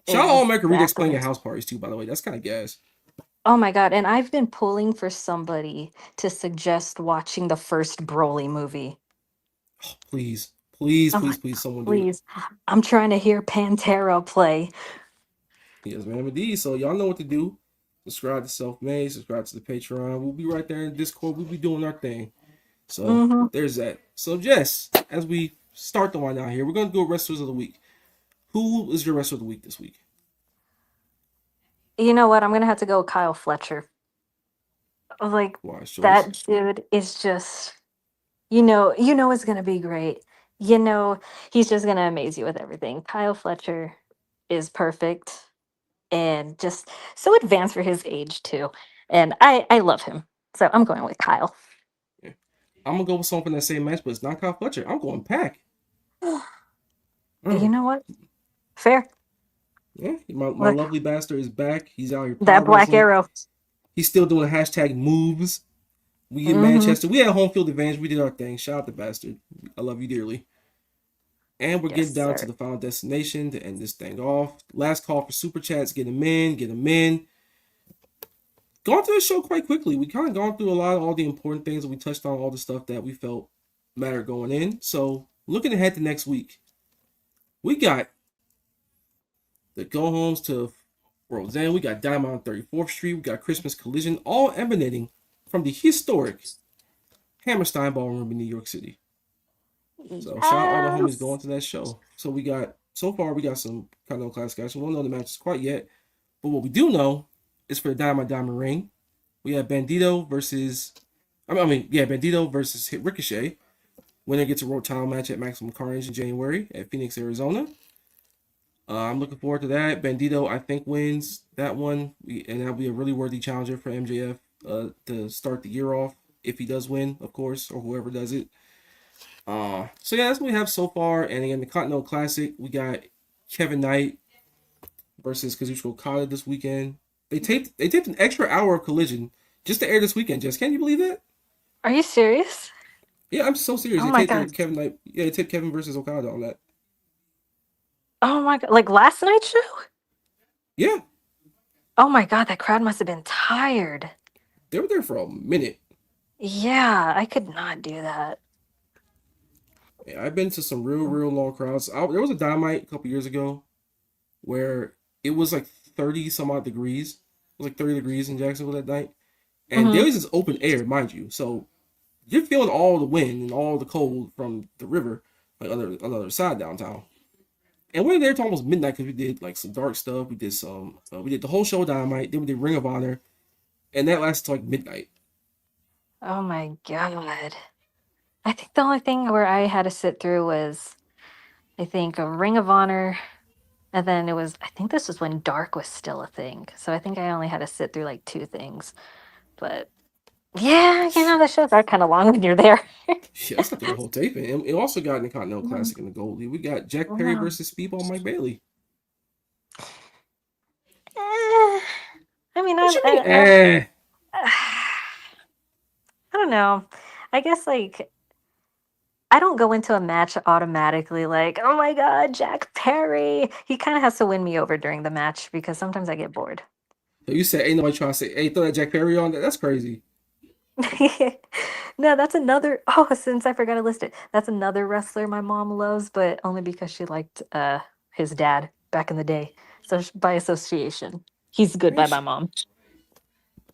Shout out All American Redux playing exactly. at house parties too, by the way. That's kind of gas. Oh my God. And I've been pulling for somebody to suggest watching the first Broly movie. Oh, please, please, I'm please, like, please, someone do it. please. I'm trying to hear Pantera play. Yes, man, indeed. So y'all know what to do. Subscribe to Self Made, subscribe to the Patreon. We'll be right there in Discord. We'll be doing our thing. So Hmm. there's that. So Jess, as we start the wind down here, we're gonna do a wrestlers of the week. Who is your wrestler of the week this week? You know what? I'm gonna have to go with Kyle Fletcher. Like Wise choice. that dude is just you know it's gonna be great. You know he's just gonna amaze you with everything. Kyle Fletcher is perfect and just so advanced for his age too. And I love him. So I'm going with Kyle. Yeah. I'm gonna go with someone from that same match, but it's not Kyle Fletcher. I'm going Pack. You Mm. know what? Fair. Yeah, my Look, lovely bastard is back. He's out here that power black wrestling. arrow. He's still doing hashtag moves. We get Hmm. Manchester. We had home field advantage. We did our thing. Shout out the bastard. I love you dearly. And we're Yes, getting down to sir. the final destination to end this thing off. Last call for super chats. Get them in. Get them in. Gone through the show quite quickly. We kind of gone through a lot of all the important things. We touched on all the stuff that we felt mattered going in. So looking ahead to next week, we got the go homes to World's End. We got Dynamite on 34th Street. We got Christmas Collision, all emanating from the historic Hammerstein Ballroom in New York City. So shout out all the homies Yes. going to that show. So so far we got some kind of class guys. We don't know the matches quite yet, but what we do know is for the Dynamite Diamond Ring, we have Bandito versus, yeah, Bandito versus Ricochet. Winner gets a road title match at Maximum Carnage in January at Phoenix, Arizona. I'm looking forward to that. Bandito, I think, wins that one, and that'll be a really worthy challenger for MJF to start the year off if he does win, of course, or whoever does it. So yeah, that's what we have so far. And again, the Continental Classic, we got Kevin Knight versus Kazuchika Okada this weekend. They taped an extra hour of Collision just to air this weekend. Jess, can you believe that? Are you serious? Yeah, I'm so serious. Oh They my taped the God. Kevin Knight. Yeah, they taped Kevin versus Okada on that. Oh my God. Like last night's show? Yeah, Oh my God, that crowd must have been tired. they were there for a minute. Yeah, I could not do that. Yeah, I've been to some real long crowds. There was a Dynamite a couple years ago where it was like 30 some odd degrees. It was like 30 degrees in Jacksonville that night. And Hmm. there was this open air, mind you. So you're feeling all the wind and all the cold from the river, like on the other side downtown. And we were there till almost midnight because we did like some dark stuff. We did the whole show Dynamite. Then we did Ring of Honor, and that lasted till like midnight. Oh my God. I think the only thing where I had to sit through was, I think, a Ring of Honor And then I think this was when Dark was still a thing. So I think I only had to sit through like 2 things. But yeah, the shows are kind of long when you're there. Yeah, that's not the whole taping. And it also got in the Continental Mm, Classic in the Gold League. We got Jack Perry no. versus Speedball Mike Bailey. Eh, I mean, What you mean? Eh. I don't know. I guess like I don't go into a match automatically like, oh my god, Jack Perry. He kind of has to win me over during the match because sometimes I get bored. So you said ain't nobody trying to say, hey, throw that Jack Perry on. That's crazy. No, that's another. Oh, since I forgot to list it, that's another wrestler my mom loves, but only because she liked his dad back in the day. So by association, he's good Man, by my mom.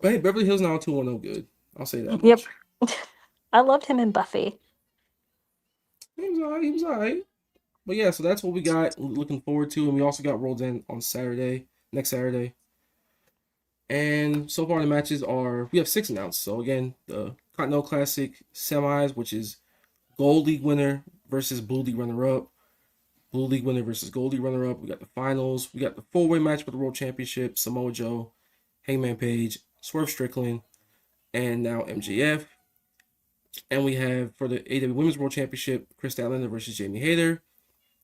but hey, Beverly Hills 90210 good. I'll say that Yep, much. I loved him in Buffy. He was alright. He was alright. But yeah, so that's what we got. Looking forward to, and we also got World's End on Saturday, next Saturday. And so far the matches are we have 6 announced. So again, the Continental Classic semis, which is Gold League winner versus Blue League runner up. Blue League winner versus Gold League runner up. We got the finals. We got the 4-way match for the World Championship. Samoa Joe, Hangman Page, Swerve Strickland, and now MJF. And we have for the AEW Women's World Championship, Chris Statlander versus Jamie Hayter.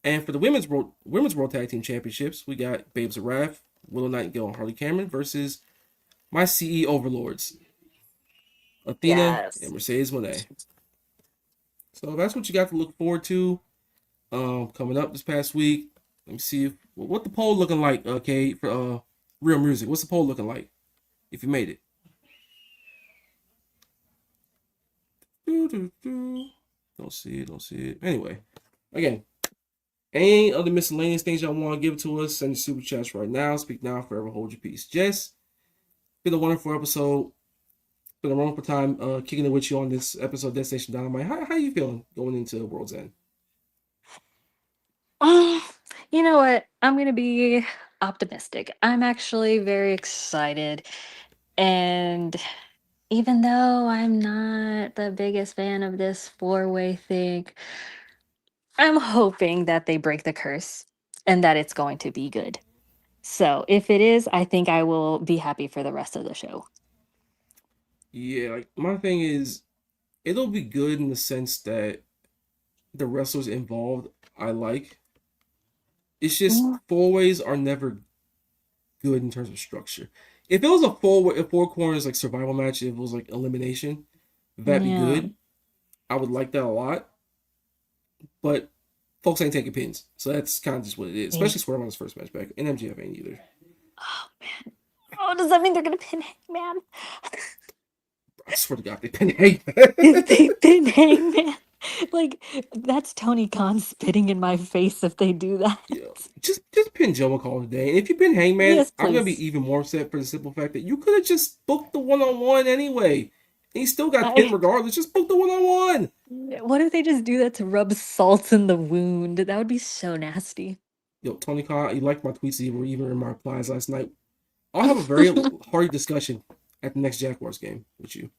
And for the Women's World Tag Team Championships, we got Babes of Wrath, Willow Nightingale, and Harley Cameron versus my CE overlords, Athena and Yes. Mercedes Moné. So that's what you got to look forward to coming up this past week. Let me see what the poll looking like, okay, for Real Music. What's the poll looking like if you made it? Don't see it. Anyway, again, any other miscellaneous things y'all want to give to us, send the super chats right now. Speak now, forever hold your peace. Jess, been a wonderful episode. Been a wonderful time kicking it with you on this episode of Destination Dynamite. How you feeling going into World's End? You know what? I'm going to be optimistic. I'm actually very excited. And even though I'm not the biggest fan of this 4-way thing, I'm hoping that they break the curse and that it's going to be good. So if it is, I think I will be happy for the rest of the show. Yeah, like my thing is, it'll be good in the sense that the wrestlers involved I like. It's just Mm, 4-ways are never good in terms of structure. If it was a 4-way, a 4 corners like survival match, if it was like elimination, that'd be yeah. good. I would like that a lot. But folks ain't taking pins, so that's kind of just what it is. Yeah. Especially Swerve on his first match back, and MGF ain't either. Oh, man. Oh, does that mean they're going to pin Hangman? I swear to God, they pinned Hangman. If they pin Hangman, like, that's Tony Khan spitting in my face if they do that. Yeah, just pin Joe McCall today. And if you pin Hangman, Yes, I'm gonna be please. even more upset for the simple fact that you could have just booked the 1-on-1 anyway. And he still got pinned I, regardless. Just book the 1-on-1. what if they just do that to rub salt in the wound? That would be so nasty. Yo, Tony Khan, you liked my tweets even in my replies last night. I'll have a very hearty discussion at the next Jaguars game with you.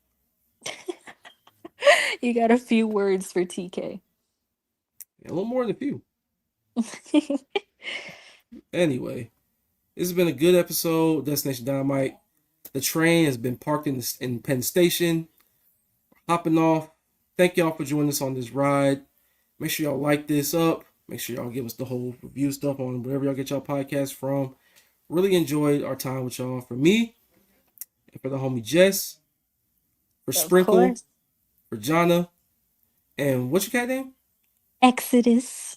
You got a few words for TK. Yeah, a little more than a few. Anyway, this has been a good episode of Destination Dynamite. The train has been parked in Penn Station. Hopping off. Thank y'all for joining us on this ride. Make sure y'all like this up. Make sure y'all give us the whole review stuff on wherever y'all get y'all podcast from. Really enjoyed our time with y'all. For me, and for the homie Jess, for Of Sprinkle, course. for Jana, and what's your cat name? Exodus.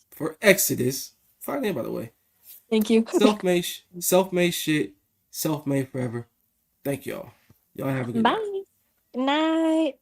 For Exodus. Fine name, by the way. Thank you. Self-made shit, self-made forever. Thank y'all. Y'all have a good night. Bye. Night.